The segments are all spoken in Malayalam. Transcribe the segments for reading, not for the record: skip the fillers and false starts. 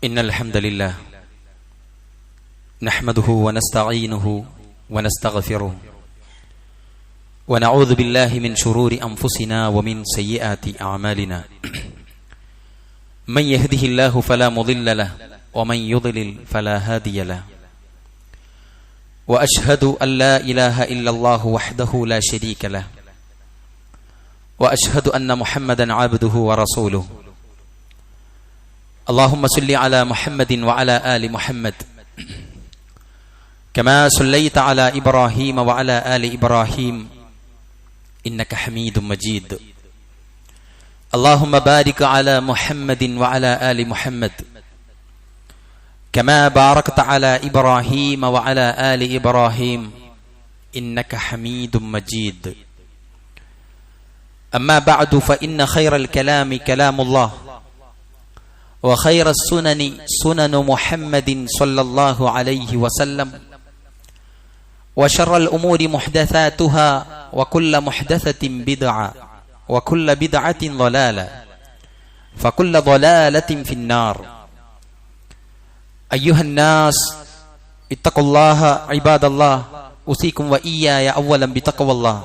إن الحمد لله نحمده ونستعينه ونستغفره ونعوذ بالله من شرور أنفسنا ومن سيئات أعمالنا من يهده الله فلا مضل له ومن يضلل فلا هادي له وأشهد أن لا إله إلا الله وحده لا شريك له وأشهد أن محمدا عبده ورسوله اللهم صل على محمد وعلى آل محمد كما صليت على إبراهيم وعلى آل إبراهيم إنك حميد مجيد اللهم بارك على محمد وعلى آل محمد كما باركت على إبراهيم وعلى آل إبراهيم إنك حميد مجيد أما بعد فإن خير الكلام كلام الله وخير السنن سنن محمد صلى الله عليه وسلم وشر الأمور محدثاتها وكل محدثة بدعة وكل بدعة ضلالة فكل ضلالة في النار أيها الناس اتقوا الله عباد الله أوصيكم وإياي أولا بتقوى الله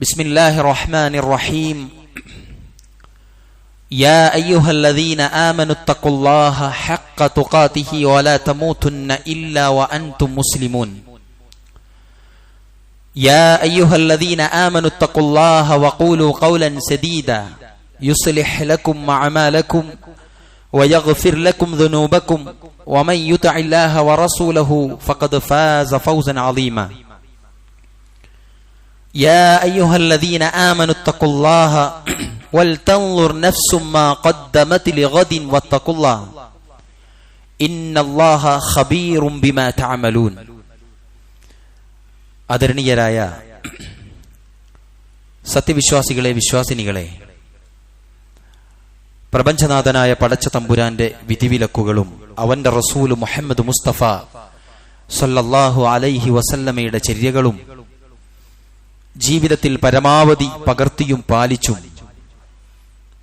بسم الله الرحمن الرحيم يا أيها الذين آمنوا اتقوا الله حق تقاته ولا تموتن إلا وأنتم مسلمون يا أيها الذين آمنوا اتقوا الله وقولوا قولا سديدا يصلح لكم أعمالكم ويغفر لكم ذنوبكم ومن يطع الله ورسوله فقد فاز فوزا عظيما يا أيها الذين آمنوا اتقوا الله ولتنظر نفس ما قدمت لغد واتقوا الله إن الله خبير بما تعملون ആദരണീയരായ സത്യവിശ്വാസികളെ, വിശ്വാസിനികളെ, പ്രപഞ്ചനാഥനായ പടച്ച തമ്പുരാന്റെ വിധിവിലക്കുകളും അവന്റെ റസൂൽ മുഹമ്മദ് മുസ്തഫ സല്ലല്ലാഹു അലൈഹി വസല്ലമയുടെ ചര്യകളും ജീവിതത്തിൽ പരമാവധി പകർത്തിയും പാലിച്ചും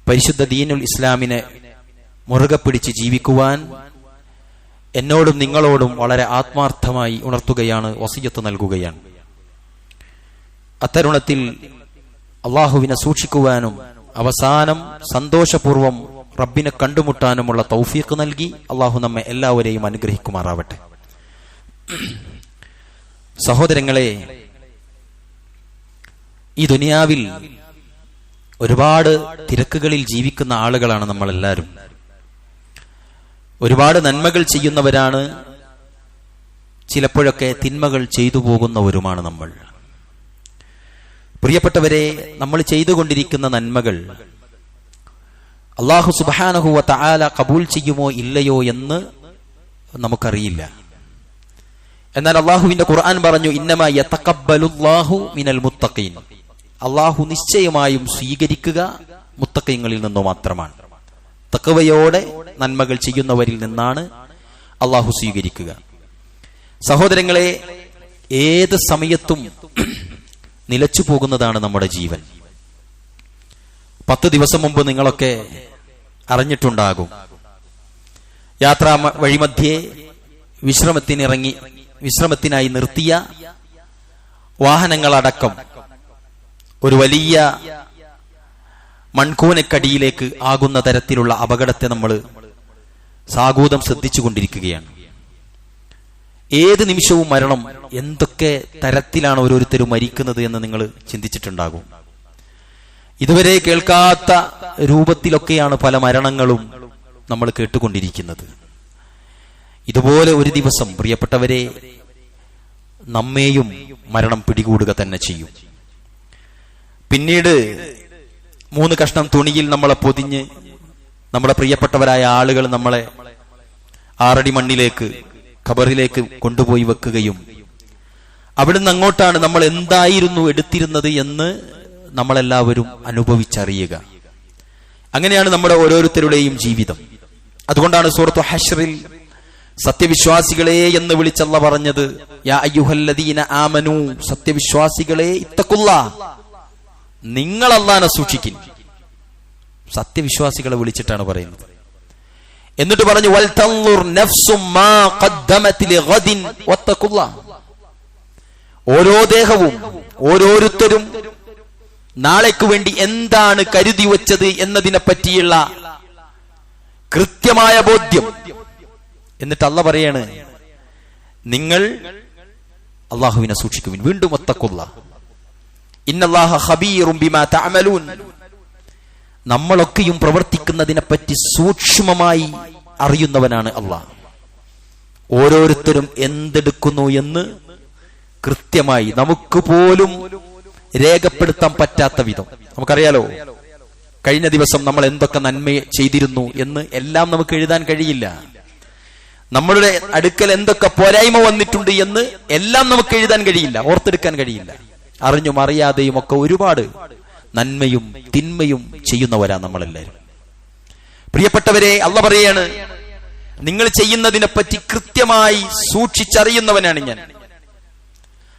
പരിശുദ്ധ ദീനുൽ ഇസ്ലാമിനെ മുറുകെ പിടിച്ച് ജീവിക്കുവാൻ എന്നോടും നിങ്ങളോടും വളരെ ആത്മാർത്ഥമായി ഉണർത്തുകയാണ്, വസിയത്ത് നൽകുകയാണ്. അത്തരുണത്തിൽ അള്ളാഹുവിനെ സൂക്ഷിക്കുവാനും അവസാനം സന്തോഷപൂർവം റബ്ബിനെ കണ്ടുമുട്ടാനുമുള്ള തൗഫീഖ് നൽകി അള്ളാഹു നമ്മെ എല്ലാവരെയും അനുഗ്രഹിക്കുമാറാവട്ടെ. സഹോദരങ്ങളെ, ഈ ദുനിയാവിൽ ഒരുപാട് തിരക്കുകളിൽ ജീവിക്കുന്ന ആളുകളാണ് നമ്മളെല്ലാവരും. ഒരുപാട് നന്മകൾ ചെയ്യുന്നവരാണ്, ചിലപ്പോഴൊക്കെ തിന്മകൾ ചെയ്തു പോകുന്നവരുമാണ് നമ്മൾ. പ്രിയപ്പെട്ടവരെ, നമ്മൾ ചെയ്തുകൊണ്ടിരിക്കുന്ന നന്മകൾ അല്ലാഹു സുബ്ഹാനഹു വ തആല ഖബൂൽ ചെയ്യുമോ ഇല്ലയോ എന്ന് നമുക്കറിയില്ല. എന്നാൽ അല്ലാഹുവിന്റെ ഖുർആൻ പറഞ്ഞു, ഇന്നമാ യതഖബ്ബലുല്ലാഹു മിനൽ മുത്തഖീൻ. അള്ളാഹു നിശ്ചയമായും സ്വീകരിക്കുക മുത്തഖീങ്ങളിൽ നിന്നു മാത്രമാണ്. തഖ്വയോടെ നന്മകൾ ചെയ്യുന്നവരിൽ നിന്നാണ് അള്ളാഹു സ്വീകരിക്കുക. സഹോദരങ്ങളെ, ഏത് സമയത്തും നിലച്ചു പോകുന്നതാണ് നമ്മുടെ ജീവൻ. 10 ദിവസം മുമ്പ് നിങ്ങളൊക്കെ അറിഞ്ഞിട്ടുണ്ടാകും, യാത്രാ വഴിമധ്യേ വിശ്രമത്തിനായി നിർത്തിയ വാഹനങ്ങളടക്കം ഒരു വലിയ മൺകൂനക്കടിയിലേക്ക് ആകുന്ന തരത്തിലുള്ള അപകടത്തെ നമ്മൾ സാഗൂതം ശ്രദ്ധിച്ചുകൊണ്ടിരിക്കുകയാണ്. ഏത് നിമിഷവും മരണം. എന്തൊക്കെ തരത്തിലാണ് ഓരോരുത്തരും മരിക്കുന്നത് എന്ന് നിങ്ങൾ ചിന്തിച്ചിട്ടുണ്ടാകും. ഇതുവരെ കേൾക്കാത്ത രൂപത്തിലൊക്കെയാണ് പല മരണങ്ങളും നമ്മൾ കേട്ടുകൊണ്ടിരിക്കുന്നത്. ഇതുപോലെ ഒരു ദിവസം പ്രിയപ്പെട്ടവരെ നമ്മെയും മരണം പിടികൂടുക തന്നെ ചെയ്യും. പിന്നീട് 3 കഷ്ണം തുണിയിൽ നമ്മളെ പൊതിഞ്ഞ് നമ്മുടെ പ്രിയപ്പെട്ടവരായ ആളുകൾ നമ്മളെ 6 അടി മണ്ണിലേക്ക്, ഖബറിലേക്ക് കൊണ്ടുപോയി വെക്കുകയും അവിടുന്ന് അങ്ങോട്ടാണ് നമ്മൾ എന്തായിരുന്നു എടുത്തിരുന്നത് എന്ന് നമ്മളെല്ലാവരും അനുഭവിച്ചറിയുക. അങ്ങനെയാണ് നമ്മുടെ ഓരോരുത്തരുടെയും ജീവിതം. അതുകൊണ്ടാണ് സൂറത്തു ഹശ്റിൽ സത്യവിശ്വാസികളെ എന്ന് വിളിച്ചല്ല പറഞ്ഞത്, യാ അയ്യുഹല്ലദീന ആമനൂ, സത്യവിശ്വാസികളെ, ഇത്തഖുല്ലാഹ്, നിങ്ങൾ അല്ലാഹുവിനെ സൂക്ഷിക്കിൻ. സത്യവിശ്വാസികളെ വിളിച്ചിട്ടാണ് പറയുന്നത്. എന്നിട്ട് പറഞ്ഞു വൽ തൻദുർ നഫ്സും മാ ഖദ്ദമത് ലിഗദിൻ വത്തഖുല്ലാഹ്. ഓരോ ദേഹവും ഓരോരുത്തരും നാളേക്ക് വേണ്ടി എന്താണ് കരുതി വച്ചത് എന്നതിനെ പറ്റിയുള്ള കൃത്യമായ ബോധ്യം. എന്നിട്ട് അല്ലാഹ് പറയാണ്, നിങ്ങൾ അല്ലാഹുവിനെ സൂക്ഷിക്കുവിൻ. വീണ്ടും വത്തഖുല്ലാഹ് ഇന്നല്ലാഹ ഖബീറും ബിമാ തഅമലൂൻ. നമ്മളൊക്കെയും പ്രവർത്തിക്കുന്നതിനെപ്പറ്റി സൂക്ഷ്മമായി അറിയുന്നവനാണ് അല്ലാഹ്. ഓരോരുത്തരും എന്തെടുക്കുന്നു എന്ന് കൃത്യമായി നമുക്ക് പോലും രേഖപ്പെടുത്താൻ പറ്റാത്ത വിധം. നമുക്കറിയാലോ, കഴിഞ്ഞ ദിവസം നമ്മൾ എന്തൊക്കെ നന്മ ചെയ്തിരുന്നു എന്ന് എല്ലാം നമുക്ക് എഴുതാൻ കഴിയില്ല. നമ്മളുടെ അടുക്കൽ എന്തൊക്കെ പോരായ്മ വന്നിട്ടുണ്ട് എന്ന് എല്ലാം നമുക്ക് എഴുതാൻ കഴിയില്ല, ഓർത്തെടുക്കാൻ കഴിയില്ല. അറിഞ്ഞും അറിയാതെയും ഒക്കെ ഒരുപാട് നന്മയും തിന്മയും ചെയ്യുന്നവരാ നമ്മളെല്ലാവരും. പ്രിയപ്പെട്ടവരെ, അല്ലാഹ് പറയാണ്, നിങ്ങൾ ചെയ്യുന്നതിനെപ്പറ്റി കൃത്യമായി സൂക്ഷിച്ചറിയുന്നവനാണ് ഞാൻ.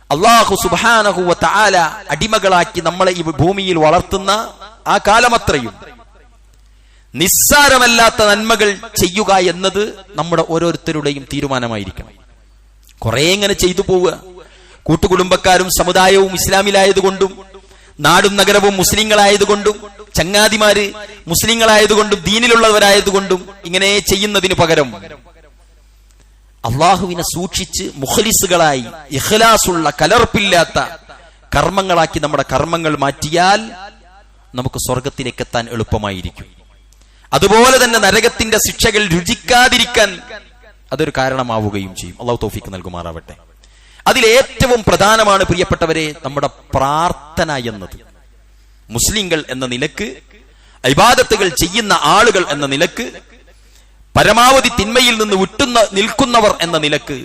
അല്ലാഹു സുബ്ഹാനഹു വ തആല അടിമകളാക്കി നമ്മളെ ഈ ഭൂമിയിൽ വളർത്തുന്ന ആ കാലമത്രയും നിസ്സാരമല്ലാത്ത നന്മകൾ ചെയ്യുക എന്നത് നമ്മുടെ ഓരോരുത്തരുടെയും തീരുമാനമായിരിക്കണം. കുറെ ഇങ്ങനെ ചെയ്തു പോവുക, കൂട്ടുകുടുംബക്കാരും സമുദായവും ഇസ്ലാമിലായതുകൊണ്ടും നാടും നഗരവും മുസ്ലിങ്ങളായതുകൊണ്ടും ചങ്ങാതിമാര് മുസ്ലിങ്ങളായതുകൊണ്ടും ദീനിലുള്ളവരായതുകൊണ്ടും ഇങ്ങനെ ചെയ്യുന്നതിനു പകരം അള്ളാഹുവിനെ സൂക്ഷിച്ച് മുഖ്ലിസുകളായി ഇഖ്ലാസുള്ള കലർപ്പില്ലാത്ത കർമ്മങ്ങളാക്കി നമ്മുടെ കർമ്മങ്ങൾ മാറ്റിയാൽ നമുക്ക് സ്വർഗത്തിലേക്ക് എത്താൻ എളുപ്പമായിരിക്കും. അതുപോലെ തന്നെ നരകത്തിന്റെ ശിക്ഷകൾ രുചിക്കാതിരിക്കാൻ അതൊരു കാരണമാവുകയും ചെയ്യും. അള്ളാഹു തൗഫീഖ് നൽകുമാറാവട്ടെ. അതിലേറ്റവും പ്രധാനമാണ് പ്രിയപ്പെട്ടവരെ നമ്മുടെ പ്രാർത്ഥന എന്നത്. മുസ്ലിങ്ങൾ എന്ന നിലക്ക്, ഇബാദത്തുകൾ ചെയ്യുന്ന ആളുകൾ എന്ന നിലക്ക്, പരമാവധി തിന്മയിൽ നിന്ന് നിൽക്കുന്നവർ എന്ന നിലക്ക്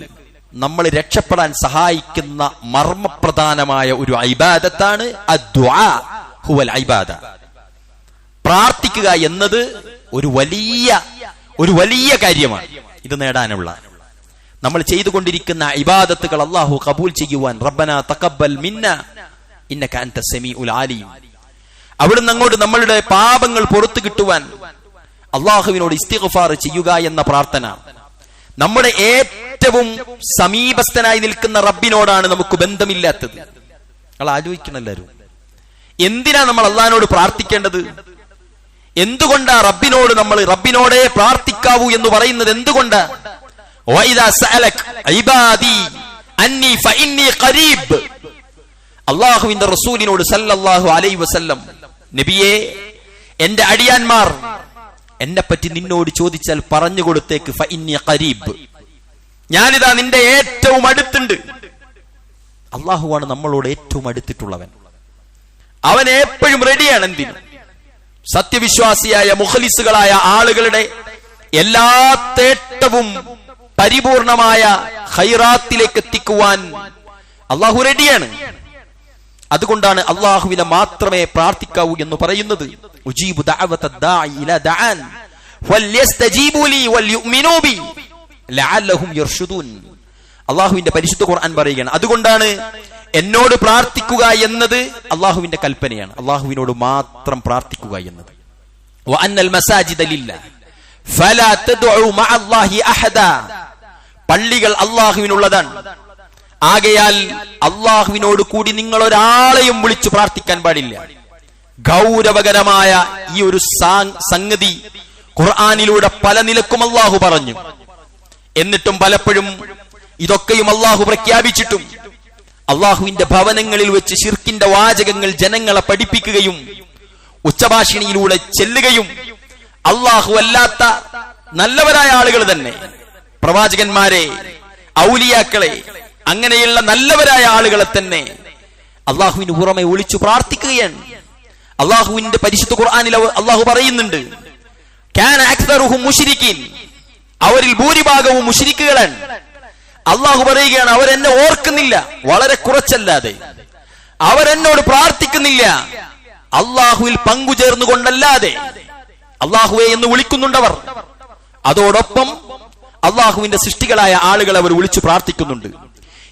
നമ്മൾ രക്ഷപ്പെടാൻ സഹായിക്കുന്ന മർമ്മപ്രധാനമായ ഒരു ഇബാദത്താണ് അദ്ദുആ ഹുവൽ ഇബാദ. പ്രാർത്ഥിക്കുക എന്നത് ഒരു വലിയ കാര്യമാണ്. ഇത് നേടാനുള്ള നമ്മൾ ചെയ്തുകൊണ്ടിരിക്കുന്ന ഇബാദത്തുകൾ അല്ലാഹു ഖബൂൽ ചെയ്യുവാൻ റബ്ബനാ തഖബ്ബൽ മിന്നാ ഇന്നക അൻത സമീഉൽ അലീം, അവിടുന്ന് അങ്ങോട്ട് നമ്മളുടെ പാപങ്ങൾ പുറത്തു കിട്ടുവാൻ അള്ളാഹുവിനോട് ഇസ്തിഗ്ഫാർ ചെയ്യുക എന്ന പ്രാർത്ഥന. നമ്മുടെ ഏറ്റവും സമീപസ്ഥനായി നിൽക്കുന്ന റബ്ബിനോടാണ് നമുക്ക് ബന്ധമില്ലാത്തത്. നിങ്ങൾ ആലോചിക്കണം എല്ലാവരും, എന്തിനാ നമ്മൾ അള്ളാഹിനോട് പ്രാർത്ഥിക്കേണ്ടത്? എന്തുകൊണ്ടാ റബ്ബിനോടേ പ്രാർത്ഥിക്കാവൂ എന്ന് പറയുന്നത്? എന്തുകൊണ്ടാ? അള്ളാഹുവിന്റെ റസൂലിനോട് സല്ലല്ലാഹു അലൈഹി വസല്ലം, നബിയേ, എന്റെ അടിയാന്മാർ എന്നെ പറ്റി നിന്നോട് ചോദിച്ചാൽ പറഞ്ഞു കൊടുത്തേക്ക്, ഫഇന്നി ഖരീബ്, ഞാനിതാ നിന്റെ ഏറ്റവും അടുത്തുണ്ട്. അള്ളാഹുവാണ് നമ്മളോട് ഏറ്റവും അടുത്തിട്ടുള്ളവൻ. അവൻ എപ്പോഴും റെഡിയാണ്. എന്തിനും സത്യവിശ്വാസിയായ മുഖ്ലിസുകളായ ആളുകളുടെ എല്ലാ തേട്ടവും പരിപൂർണമായ ഖൈറാത്തിലേക്ക് എത്തിക്കുവാൻ അള്ളാഹു റെഡിയാണ്. അതുകൊണ്ടാണ് അള്ളാഹുവിനെ മാത്രമേ പ്രാർത്ഥിക്കാവൂ എന്ന് പറയുന്നത്. ഉജീബു ദഅവത ദാഇ ഇലാ ദഅൻ ഫല്യസ്തജീബു ലി വൽയുമിനൂ ബി ലഅല്ലഹും യർഷുദൂൻ. അള്ളാഹുവിന്റെ പരിശുദ്ധ ഖുർആൻ പറയുകയാണ്, അതുകൊണ്ടാണ് എന്നോട് പ്രാർത്ഥിക്കുക എന്നത് അള്ളാഹുവിന്റെ കൽപ്പനയാണ്. അള്ളാഹുവിനോട് മാത്രം പ്രാർത്ഥിക്കുക എന്നത്. വഅന്നൽ മസാജിദ ലില്ലാഹ് ഫലാ തദ്ഉ മഅല്ലാഹി അഹദാ, പള്ളികൾ അള്ളാഹുവിനുള്ളതാണ്. ആകയാൽ അള്ളാഹുവിനോട് കൂടി നിങ്ങൾ ഒരാളെയും വിളിച്ചു പ്രാർത്ഥിക്കാൻ പാടില്ല. ഗൗരവകരമായ ഈ ഒരു സംഗതി ഖുർആനിലൂടെ പല നിലക്കും അള്ളാഹു പറഞ്ഞു. എന്നിട്ടും പലപ്പോഴും ഇതൊക്കെയും അള്ളാഹു പ്രഖ്യാപിച്ചിട്ടും അള്ളാഹുവിന്റെ ഭവനങ്ങളിൽ വെച്ച് ശിർക്കിന്റെ വാചകങ്ങൾ ജനങ്ങളെ പഠിപ്പിക്കുകയും ഉച്ചഭാഷിണിയിലൂടെ ചെല്ലുകയും അള്ളാഹു അല്ലാത്ത നല്ലവരായ ആളുകൾ തന്നെ, പ്രവാചകന്മാരെ, ഔലിയാക്കളെ, അങ്ങനെയുള്ള നല്ലവരായ ആളുകളെ തന്നെ അള്ളാഹുവിന് പുറമെ ഒളിച്ചു പ്രാർത്ഥിക്കുകയാണ്. അള്ളാഹുവിന്റെ പരിശുദ്ധ ഖുർആനിൽ അള്ളാഹു പറയുന്നുണ്ട്, കാന അക്സറുഹും മുശ്രിക്കീൻ, അവരിൽ ഭൂരിഭാഗവും മുശ്രിക്കുകളാണ്. അള്ളാഹു പറയുകയാണ്, അവരെന്നെ ഓർക്കുന്നില്ല, വളരെ കുറച്ചല്ലാതെ. അവരെന്നോട് പ്രാർത്ഥിക്കുന്നില്ല, അള്ളാഹുവിൽ പങ്കുചേർന്നുകൊണ്ടല്ലാതെ. അള്ളാഹുവെ എന്ന് വിളിക്കുന്നുണ്ടവർ. അതോടൊപ്പം അള്ളാഹുവിന്റെ സൃഷ്ടികളായ ആളുകൾ അവർ വിളിച്ചു പ്രാർത്ഥിക്കുന്നുണ്ട്.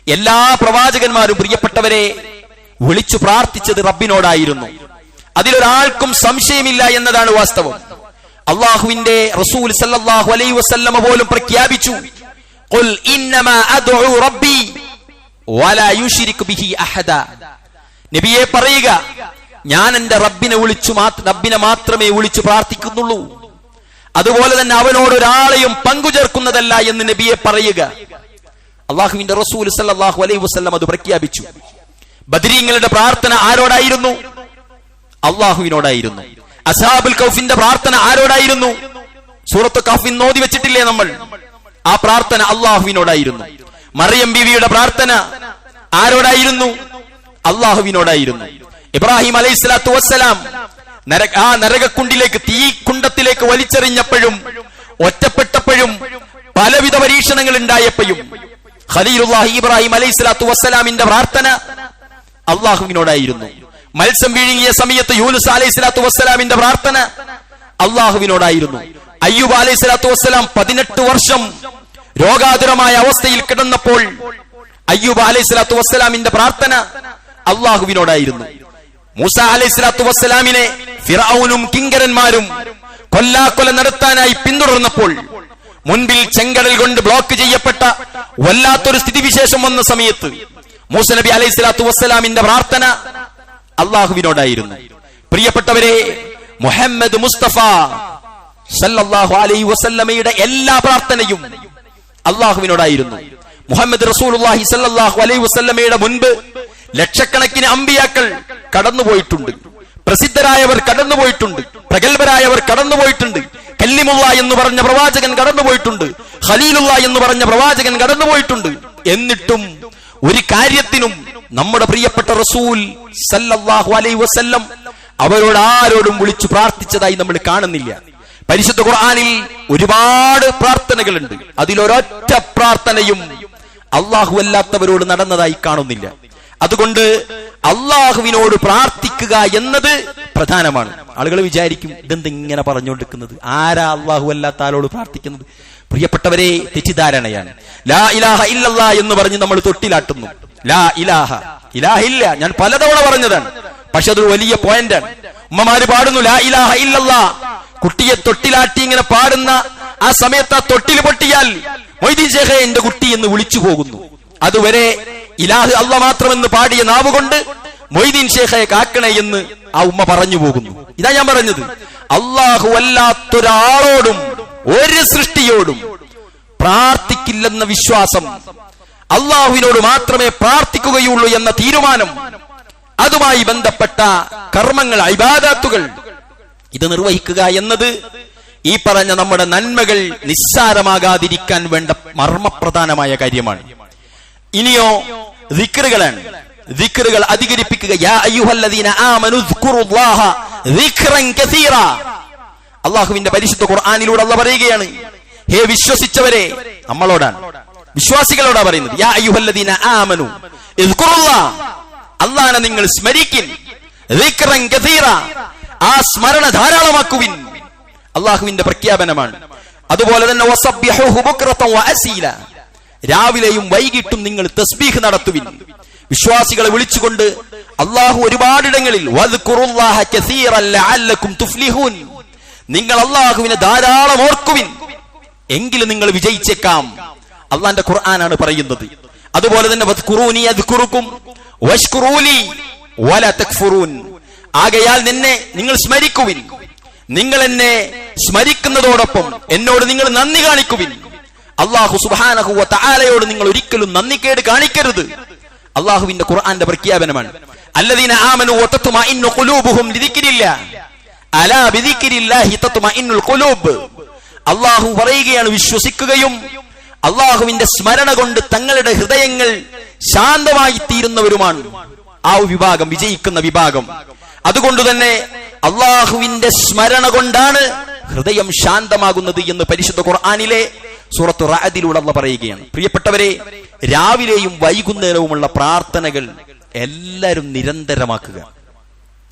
എല്ലാ പ്രവാചകന്മാരും പ്രിയപ്പെട്ടവരെ വിളിച്ചു പ്രാർത്ഥിച്ചത് റബ്ബിനോടായിരുന്നു. അതിലൊരാൾക്കും സംശയമില്ല എന്നതാണ് വാസ്തവം. അള്ളാഹുവിന്റെ റസൂൽ സല്ലല്ലാഹു അലൈഹി വസല്ലമ പോലും പ്രഖ്യാപിച്ചു, ഖുൽ ഇന്നമാ അദ്ഉ റബ്ബി വലാ യുശ്രികു ബിഹി അഹദ. നബിയെ പറയുക, ഞാൻ എന്റെ റബ്ബിനെ മാത്രമേ വിളിച്ചു പ്രാർത്ഥിക്കുന്നുള്ളൂ, അതുപോലെ തന്നെ അവനോട് ഒരാളെയും പങ്കുചേർക്കുന്നതല്ല എന്ന് നബിയെ പറയുക. അള്ളാഹുവിന്റെ റസൂൽ സല്ലല്ലാഹു അലൈഹി വസല്ലം അത് പ്രഖ്യാപിച്ചു. ബദരീങ്ങളുടെ പ്രാർത്ഥന ആരോടായിരുന്നു? അള്ളാഹുവിനോടായിരുന്നു. അസ്ഹാബുൽ കൗഫിന്റെ പ്രാർത്ഥന ആരോടായിരുന്നു? സൂറത്ത് കഹ്ഫിൽ ഓതി വെച്ചിട്ടില്ലേ നമ്മൾ? ആ പ്രാർത്ഥന അള്ളാഹുവിനോടായിരുന്നു. മറിയം ബീവിയുടെ പ്രാർത്ഥന ആരോടായിരുന്നു? അള്ളാഹുവിനോടായിരുന്നു. ഇബ്രാഹിം അലൈഹിസ്സലാത്തു വസ്സലാം നരകക്കുണ്ടിലേക്ക്, തീക്കുണ്ടത്തിലേക്ക് വലിച്ചെറിഞ്ഞപ്പോഴും, ഒറ്റപ്പെട്ടപ്പോഴും, പലവിധ പരീക്ഷണങ്ങൾ ഉണ്ടായപ്പോഴും ഖലീലുല്ലാഹി ഇബ്രാഹിം അലൈഹിസ്സലാത്തു വസ്സലാമിന്റെ പ്രാർത്ഥന അള്ളാഹുവിനോടായിരുന്നു. മത്സ്യം വിഴുങ്ങിയ സമയത്ത് യൂനുസ് അലൈഹിസ്സലാത്തു വസ്സലാമിന്റെ പ്രാർത്ഥന അള്ളാഹുവിനോടായിരുന്നു. അയ്യൂബ് അലൈഹിസ്സലാത്തു വസ്സലാം 18 വർഷം രോഗാതുരമായ അവസ്ഥയിൽ കിടന്നപ്പോൾ അയ്യൂബ് അലൈഹിസ്സലാത്തു വസ്സലാമിന്റെ പ്രാർത്ഥന അള്ളാഹുവിനോടായിരുന്നു. മൂസ അലൈഹിസ്സലാത്തു വസ്സലാമിനെ ഫിർഔനും കിങ്കരന്മാരും കൊല്ലാക്കൊല നടത്താനായി പിന്തുടർന്നപ്പോൾ, മുൻപിൽ ചെങ്കടൽ കൊണ്ട് ബ്ലോക്ക് ചെയ്യപ്പെട്ട വല്ലാത്തൊരു സ്ഥിതിവിശേഷം വന്ന സമയത്ത് മൂസ നബി അലൈഹിസ്സലാത്തു വസ്സലാമിന്റെ പ്രാർത്ഥന അള്ളാഹുവിനോടായിരുന്നു. പ്രിയപ്പെട്ടവരെ, മുഹമ്മദ് മുസ്തഫ സല്ലല്ലാഹു അലൈഹി വസല്ലമയുടെ എല്ലാ പ്രാർത്ഥനയും അള്ളാഹുവിനോടായിരുന്നു. മുഹമ്മദ് റസൂലുള്ളാഹി സല്ലല്ലാഹു അലൈഹി വസല്ലമയുടെ മുൻപ് ലക്ഷക്കണക്കിന് അമ്പിയാക്കൾ കടന്നുപോയിട്ടുണ്ട്. പ്രസിദ്ധരായവർ കടന്നുപോയിട്ടുണ്ട്, പ്രഗത്ഭരായവർ കടന്നുപോയിട്ടുണ്ട്. കല്ലിമുള്ള എന്ന് പറഞ്ഞ പ്രവാചകൻ കടന്നുപോയിട്ടുണ്ട്, ഖലീലുള്ള എന്ന് പറഞ്ഞ പ്രവാചകൻ കടന്നുപോയിട്ടുണ്ട്. എന്നിട്ടും ഒരു കാര്യത്തിനും നമ്മുടെ പ്രിയപ്പെട്ട റസൂൽ സല്ലല്ലാഹു അലൈഹി വസല്ലം അവരോട് ആരോടും വിളിച്ചു പ്രാർത്ഥിച്ചതായി നമ്മൾ കാണുന്നില്ല. പരിശുദ്ധ ഖുർആനിൽ ഒരുപാട് പ്രാർത്ഥനകളുണ്ട്. അതിലൊരൊറ്റ പ്രാർത്ഥനയും അള്ളാഹു അല്ലാത്തവരോട് നടന്നതായി കാണുന്നില്ല. അതുകൊണ്ട് അള്ളാഹുവിനോട് പ്രാർത്ഥിക്കുക എന്നത് പ്രധാനമാണ്. ആളുകൾ വിചാരിക്കും, ഇതെന്തിങ്ങനെ പറഞ്ഞുകൊണ്ടിരിക്കുന്നത്, ആരാ അള്ളാഹു അല്ലാത്ത ആളോട് പ്രാർത്ഥിക്കുന്നത്? പ്രിയപ്പെട്ടവരെ, തെറ്റിദ്ധാരണയാണ്. ലാ ഇലാഹ ഇല്ലല്ലാ എന്ന് പറഞ്ഞ് നമ്മൾ തൊട്ടിലാട്ടുന്നു. ലാ ഇലാഹ, ഇലാഹില്ല, ഞാൻ പലതവണ പറഞ്ഞതാണ്, പക്ഷെ അതൊരു വലിയ പോയിന്റാണ്. ഉമ്മമാര് പാടുന്നു ലാ ഇലാഹ ഇല്ലല്ലാ, കുട്ടിയെ തൊട്ടിലാട്ടി ഇങ്ങനെ പാടുന്ന ആ സമയത്ത് ആ തൊട്ടിൽ പൊട്ടിയാൽ മൊയ്തീൻ ശേഖേ എന്റെ കുട്ടി എന്ന് വിളിച്ചു പോകുന്നു. അതുവരെ ഇലാഹ് അല്ല മാത്രമെന്ന് പാടിയ നാവുകൊണ്ട് മൊയ്തീൻ ശേഖയെ കാക്കണേ എന്ന് ആ ഉമ്മ പറഞ്ഞു പോകുന്നു. ഇതാ ഞാൻ പറഞ്ഞത്, അള്ളാഹു അല്ലാത്തൊരാളോടും ഒരു സൃഷ്ടിയോടും പ്രാർത്ഥിക്കില്ലെന്ന വിശ്വാസം, അള്ളാഹുവിനോട് മാത്രമേ പ്രാർത്ഥിക്കുകയുള്ളൂ എന്ന തീരുമാനം, അതുമായി ബന്ധപ്പെട്ട കർമ്മങ്ങൾ, ഇബാദത്തുകൾ, ഇത് നിർവഹിക്കുക എന്നത് ഈ പറഞ്ഞ നമ്മുടെ നന്മകൾ നിസ്സാരമാകാതിരിക്കാൻ വേണ്ട മർമ്മപ്രധാനമായ കാര്യമാണ്. ഇനിയോ ദിക്റുകളാണ്. ദിക്റുകൾ അധികരിപ്പിക്കുക. യാ അയ്യുഹല്ലദീന ആമനു സ്കുറുല്ലാഹ ദിക്റൻ കസീറ. അല്ലാഹുവിന്റെ പരിശുദ്ധ ഖുർആനിലൂടെ അല്ലാഹു പറയുകയാണ്, ഹേ വിശ്വസിച്ചവരെ, നമ്മളോടാണ്, വിശ്വാസികളോടാ പറയുന്നത്. യാ അയ്യുഹല്ലദീന ആമനു ഇസ്കുറുല്ലാഹ, അല്ലാഹനെ നിങ്ങൾ സ്മരിക്കിൻ, ദിക്റൻ കസീറ, ആ സ്മരണ ധാരാളമാക്കുവിൻ. അള്ളാഹുവിന്റെ പ്രഖ്യാപനമാണ്. അതുപോലെ തന്നെ വസബ്ബിഹൂഹു ബുക്റതൻ വഅസീല, രാവിലെയും വൈകിട്ടും നിങ്ങൾ തസ്ബീഹ് നടത്തുവിൻ. വിശ്വാസികളെ വിളിച്ചുകൊണ്ട് അള്ളാഹു ഒരുപാടിടങ്ങളിൽ വദ്കുറുല്ലാഹ കസീറൻ ലഅല്ലകും തുഫ്ലിഹൂൻ, നിങ്ങൾ അള്ളാഹുവിനെ ധാരാളം ഓർക്കുവിൻ, എങ്കിലും നിങ്ങൾ വിജയിച്ചേക്കാം. അള്ളാന്റെ ഖുർആനാണ് പറയുന്നത്. അതുപോലെ തന്നെ വദ്കുറൂനി അദ്കുറുക്കും വഷ്കുറൂലി വലാ തക്ഫുറൂൻ, ആകയാൽ നിന്നെ നിങ്ങൾ സ്മരിക്കുവിൻ, നിങ്ങൾ എന്നെ സ്മരിക്കുന്നതോടൊപ്പം എന്നോട് നിങ്ങൾ നന്ദി കാണിക്കുവിൻ. അല്ലാഹു സുബ്ഹാനഹു വ തആലയോട് നിങ്ങൾ ഒരിക്കലും നന്ദികേട് കാണിക്കരുത്. അല്ലാഹുവിന്റെ ഖുർആന്റെ പ്രഖ്യാപനമാണ്. അല്ലദീന ആമനു വ തത്മഇന്നു ഖുലൂബുഹും ബിദിക്രില്ലാഹ് അലാ ബിദിക്രില്ലാഹി തത്മഇന്നുൽ ഖുലൂബ്. അല്ലാഹു പറയുകയാണ്, വിശ്വസിക്കുകയും അല്ലാഹുവിന്റെ സ്മരണ കൊണ്ട് തങ്ങളുടെ ഹൃദയങ്ങൾ ശാന്തമായി തീരുന്നവരുമാണ് ആ വിഭാഗം, വിജയിക്കുന്ന വിഭാഗം. അതുകൊണ്ട് തന്നെ അള്ളാഹുവിന്റെ സ്മരണ കൊണ്ടാണ് ഹൃദയം ശാന്തമാകുന്നത് എന്ന് പരിശുദ്ധ ഖുർആനിലെ സൂറത്തു റഅദിലൂടെ അല്ലാഹു പറയുകയാണ്. പ്രിയപ്പെട്ടവരെ, രാവിലെയും വൈകുന്നേരവുമുള്ള പ്രാർത്ഥനകൾ എല്ലാവരും നിരന്തരമാക്കുക.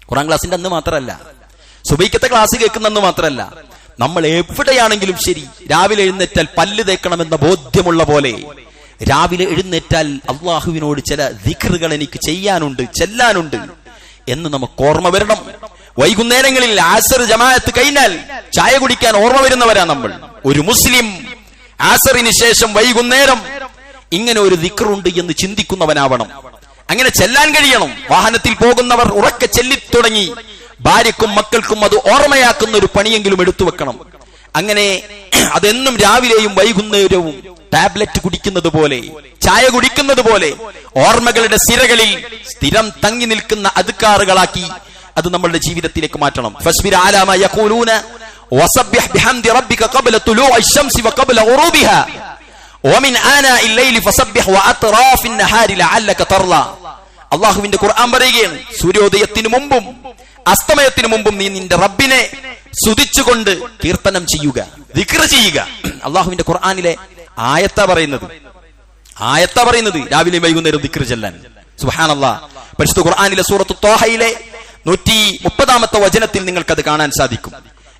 ഖുർആൻ ക്ലാസിന്റെ അന്ന് മാത്രമല്ല, സുബൈക്കത്തെ ക്ലാസ് കേൾക്കുന്ന മാത്രമല്ല, നമ്മൾ എവിടെയാണെങ്കിലും ശരി, രാവിലെ എഴുന്നേറ്റാൽ പല്ല് തേക്കണമെന്ന ബോധ്യമുള്ള പോലെ രാവിലെ എഴുന്നേറ്റാൽ അള്ളാഹുവിനോട് ചില ദിക്റുകൾ എനിക്ക് ചെയ്യാനുണ്ട്, ചെല്ലാനുണ്ട് എന്ന് നമുക്ക് ഓർമ്മ വരണം. വൈകുന്നേരങ്ങളിൽ ആസർ ജമാഅത്ത് കഴിഞ്ഞാൽ ചായ കുടിക്കാൻ ഓർമ്മ വരുന്നവരാ നമ്മൾ. ഒരു മുസ്ലിം ആസറിന് ശേഷം വൈകുന്നേരം ഇങ്ങനെ ഒരു ദിക്റുണ്ട് എന്ന് ചിന്തിക്കുന്നവനാവണം. അങ്ങനെ ചെല്ലാൻ കഴിയണം. വാഹനത്തിൽ പോകുന്നവർ ഉറക്കെ ചെല്ലിത്തുടങ്ങി ഭാര്യക്കും മക്കൾക്കും അത് ഓർമ്മയാക്കുന്ന ഒരു പണിയെങ്കിലും എടുത്തു വെക്കണം. അങ്ങനെ അതെന്നും രാവിലെയും വൈകുന്നേരവും ടാബ്ലറ്റ് കുടിക്കുന്നത് പോലെ, ചായ കുടിക്കുന്നത് പോലെ ഓർമ്മകളുടെ സിരകളിൽ സ്ഥിരം തങ്ങി നിൽക്കുന്ന അദ്കാറുകളാക്കി അത് നമ്മളുടെ ജീവിതത്തിലേക്ക് മാറ്റണം. ഫസ്ബിർ അലാ മാ യഖൂലൂന വസബ്ബിഹ് ബിഹംദി റബ്ബിക ഖബ്ല തുലൂഇ ശംസി വഖബ്ല ഗുറൂബിഹാ വമിൻ ആനാഇൽ ലൈലി ഫസബ്ബിഹ് വഅത്റാഫിൻ നഹാരി ലഅല്ലക തർലാ. അല്ലാഹുവിന്റെ ഖുർആൻ പറയുകയാണ്, സൂര്യോദയത്തിനു മുമ്പും അസ്തമയത്തിനു മുമ്പും നീ നിന്റെ റബ്ബിനെ സ്തുതിച്ചുകൊണ്ട് കീർത്തനം ചെയ്യുക, ദിക്ർ ചെയ്യുക. അല്ലാഹുവിന്റെ ഖുർആനിലെ ആയത്താ പറയുന്നത് രാവിലെ വൈകുന്നേരം ദിക്ർ ചെല്ലാൻ. സുബ്ഹാനല്ലാഹ്. പരിശുദ്ധ ഖുർആനിലെ സൂറത്തു ത്വാഹയിലെ 130-ാമത്തെ വചനത്തിൽ നിങ്ങൾക്കത് കാണാൻ സാധിക്കും.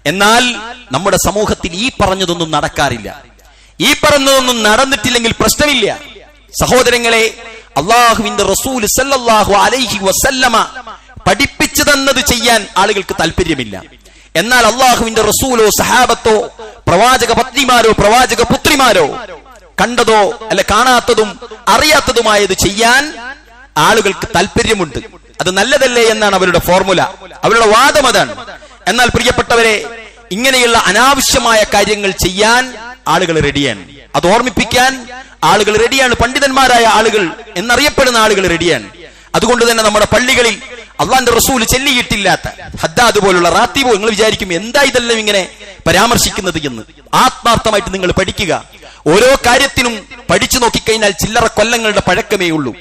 എന്നാൽ നമ്മുടെ സമൂഹത്തിൽ ഈ പറഞ്ഞതൊന്നും നടക്കാറില്ല. ഈ പറഞ്ഞതൊന്നും നടന്നിട്ടില്ലെങ്കിൽ പ്രശ്നമില്ല. സഹോദരങ്ങളെ, അല്ലാഹുവിന്റെ റസൂൽ സല്ലല്ലാഹു അലൈഹി വസല്ലമ പഠിപ്പിച്ചു തന്നത് ചെയ്യാൻ ആളുകൾക്ക് താല്പര്യമില്ല. എന്നാൽ അല്ലാഹുവിന്റെ റസൂലോ സഹാബത്തോ പ്രവാചക പത്നിമാരോ പ്രവാചക പുത്രിമാരോ കണ്ടതോ അല്ല കാണാത്തതും അറിയാത്തതുമായത് ചെയ്യാൻ ആളുകൾക്ക് താല്പര്യമുണ്ട്. അത് നല്ലതല്ലേ എന്നാണ് അവരുടെ ഫോർമുല, അവരുടെ വാദം അതാണ്. എന്നാൽ പ്രിയപ്പെട്ടവരെ, ഇങ്ങനെയുള്ള അനാവശ്യമായ കാര്യങ്ങൾ ചെയ്യാൻ ആളുകൾ റെഡിയാണ്. അത് ഓർമ്മിപ്പിക്കാൻ ആളുകൾ റെഡിയാണ്. പണ്ഡിതന്മാരായ ആളുകൾ എന്നറിയപ്പെടുന്ന ആളുകൾ റെഡിയാണ്. അതുകൊണ്ട് തന്നെ നമ്മുടെ പള്ളികളിൽ അള്ളാന്റെ റസൂൽ ചെല്ലിയിട്ടില്ലാത്ത ഹദ്ദാദ് പോലുള്ള റാത്തീബോ, നിങ്ങൾ വിചാരിക്കും എന്താ ഇതെല്ലാം ഇങ്ങനെ പരാമർശിക്കുന്നത് എന്ന്. ആത്മാർത്ഥമായിട്ട് നിങ്ങൾ പഠിക്കുക. ഓരോ കാര്യത്തിനും പഠിച്ചു നോക്കിക്കഴിഞ്ഞാൽ ചില്ലറ കൊല്ലങ്ങളുടെ പഴക്കമേ ഉള്ളൂ.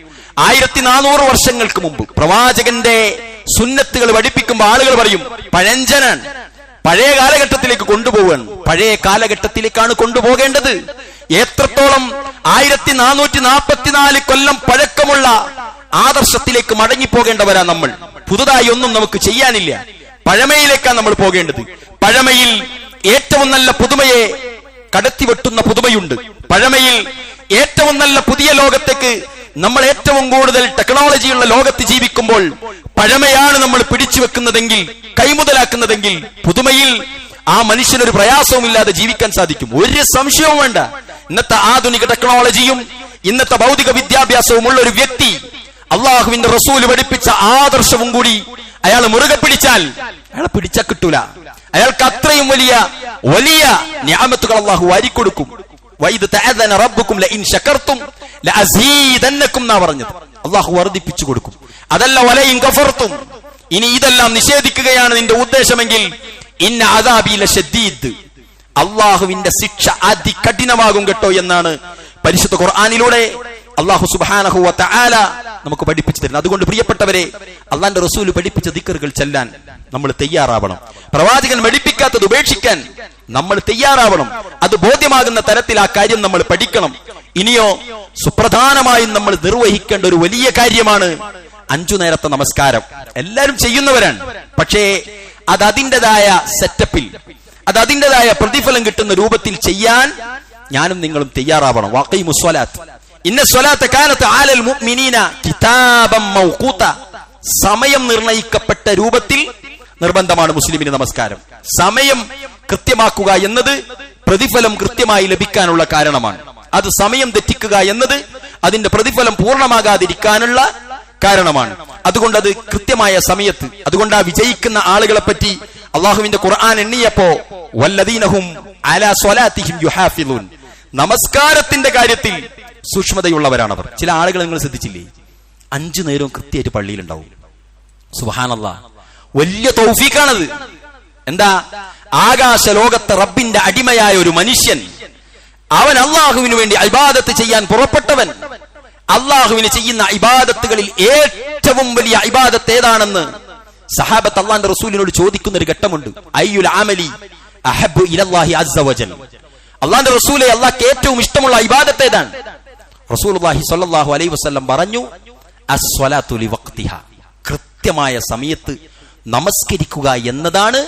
1400 വർഷങ്ങൾക്ക് മുമ്പ് പ്രവാചകന്റെ സുന്നത്തുകൾ പഠിപ്പിക്കുമ്പോൾ ആളുകൾ പറയും പഴഞ്ചനാണ്, പഴയ കാലഘട്ടത്തിലേക്ക് കൊണ്ടുപോവാണ്. പഴയ കാലഘട്ടത്തിലേക്കാണ് കൊണ്ടുപോകേണ്ടത്. എത്രത്തോളം 1444 കൊല്ലം പഴക്കമുള്ള ആദർശത്തിലേക്ക് മടങ്ങിപ്പോകേണ്ടവരാ നമ്മൾ. പുതുതായി ഒന്നും നമുക്ക് ചെയ്യാനില്ല. പഴമയിലേക്കാണ് നമ്മൾ പോകേണ്ടത്. പഴമയിൽ ഏറ്റവും നല്ല പുതുമയെ കടത്തിവെട്ടുന്ന പുതുമയുണ്ട്. പഴമയിൽ ഏറ്റവും നല്ല പുതിയ ലോകത്തേക്ക് നമ്മൾ ഏറ്റവും കൂടുതൽ ടെക്നോളജിയുള്ള ലോകത്ത് ജീവിക്കുമ്പോൾ പഴമയാണ് നമ്മൾ പിടിച്ചു വെക്കുന്നതെങ്കിൽ, കൈമുതലാക്കുന്നതെങ്കിൽ പുതുമയിൽ ആ മനുഷ്യനൊരു പ്രയാസവുമില്ലാതെ ജീവിക്കാൻ സാധിക്കും. ഒരു സംശയവും വേണ്ട. ഇന്നത്തെ ആധുനിക ടെക്നോളജിയും ഇന്നത്തെ ഭൗതിക വിദ്യാഭ്യാസവും ഉള്ള ഒരു വ്യക്തി അള്ളാഹുവിന്റെ റസൂല് പഠിപ്പിച്ച ആദർശവും കൂടി അയാൾ മുറുകെ പിടിച്ചാൽ അയാളെ പിടിച്ചാൽ കിട്ടൂല. അയാൾക്ക് അത്രയും വലിയ വലിയ നിഅമത്തുകൾ അള്ളാഹു വാരിക്കൊടുക്കും. വഇദ് തഅദന റബ്ബുക്കും ലഇൻ ശകർതും ലഅസീദന്നകും എന്നാ പറഞ്ഞത്. അള്ളാഹു വർദ്ധിപ്പിച്ചു കൊടുക്കും. അതല്ല വലഇൻ കഫർതും, ഇനി ഇതെല്ലാം നിഷേധിക്കുകയാണ് നിന്റെ ഉദ്ദേശമെങ്കിൽ ഇന്ന അദാബി ലശദീദ്, അള്ളാഹുവിന്റെ ശിക്ഷ അതികഠിനമാകും കേട്ടോ എന്നാണ് പരിശുദ്ധ ഖുർആനിലൂടെ അള്ളാഹു സുബ്ഹാനഹു വ തആല നമുക്ക് പഠിപ്പിച്ചു തരുന്നത്. അതുകൊണ്ട് പ്രിയപ്പെട്ടവരെ, അള്ളാന്റെ റസൂൽ പഠിപ്പിച്ച ദിക്റുകൾ ചെല്ലാൻ നമ്മൾ തയ്യാറാവണം. പ്രവാചകൻ പഠിപ്പിക്കാത്തത് ഉപേക്ഷിക്കാൻ നമ്മൾ തയ്യാറാവണം. അത് ബോധ്യമാകുന്ന തരത്തിൽ ആ കാര്യം നമ്മൾ പഠിക്കണം. ഇനിയോ സുപ്രധാനമായും നമ്മൾ നിർവഹിക്കേണ്ട ഒരു വലിയ കാര്യമാണ് 5 നേരത്തെ നമസ്കാരം. എല്ലാവരും ചെയ്യുന്നവരാണ്. പക്ഷേ അത് അതിൻ്റെതായ സെറ്റപ്പിൽ, അത് അതിൻ്റെതായ പ്രതിഫലം കിട്ടുന്ന രൂപത്തിൽ ചെയ്യാൻ ഞാനും നിങ്ങളും തയ്യാറാവണം. വഖീമുസ് സ്വലാത്ത് ഇന്ന സ്വലാത്ത കാനത്ത് അലൽ മുഅ്മിനീന കിതാബൻ മൗഖൂത, സമയം നിർണയിക്കപ്പെട്ട രൂപത്തിൽ നിർബന്ധമാണ് മുസ്ലിമിന് നമസ്കാരം. സമയം കൃത്യമാക്കുക എന്നത് പ്രതിഫലം കൃത്യമായി ലഭിക്കാനുള്ള കാരണമാണ്. അത് സമയം തെറ്റിക്കുക എന്നത് അതിന്റെ പ്രതിഫലം പൂർണ്ണമാകാതിരിക്കാനുള്ള കാരണമാണ്. അതുകൊണ്ട് അത് കൃത്യമായ സമയത്ത്, അതുകൊണ്ട് ആ വിജയിക്കുന്ന ആളുകളെ പറ്റി അള്ളാഹുവിന്റെ ഖുർആൻ എണ്ണിയപ്പോ വല്ലദീനഹും അലാ സ്വലാത്തിഹിം യുഹാഫിളൂൻ, നമസ്കാരത്തിന്റെ കാര്യത്തിൽ സൂക്ഷ്മതയുള്ളവരാണവർ. ചില ആളുകൾ നിങ്ങൾ ശ്രദ്ധിച്ചില്ലേ, 5 നേരവും കൃത്യമായിട്ട് പള്ളിയിലുണ്ടാവും. സുബ്ഹാനല്ലാഹ്, വലിയ തൗഫീഖാണത്. എന്താ, ആകാശ ലോകത്തെ റബ്ബിന്റെ അടിമയായ ഒരു മനുഷ്യൻ, അവൻ അള്ളാഹുവിന് വേണ്ടി ഇബാദത്ത് ചെയ്യാൻ പുറപ്പെട്ടവൻ. അള്ളാഹുവിന് ചെയ്യുന്ന ഇബാദത്തുകളിൽ ഏറ്റവും വലിയ ഇബാദത്ത് ഏതാണെന്ന് സഹാബത്ത് അള്ളാന്റെ റസൂലിനോട് ചോദിക്കുന്ന ഒരു ഘട്ടമുണ്ട്. അയ്യുൽ അമലി അഹബ്ബു ഇലല്ലാഹി അസ്സ വജൽ, അള്ളാന്റെ റസൂലെ, അള്ളാഹ്ക്ക് ഏറ്റവും ഇഷ്ടമുള്ള ഇബാദത്ത് ഏതാണ്? റസൂലുള്ളാഹി സ്വല്ലല്ലാഹു അലൈഹി വസല്ലം പറഞ്ഞു, അസ്വലാത്തു ലിവഖ്തിഹാ, കൃത്യമായ സമയത്ത് നമസ്കരിക്കുക എന്നതാണ്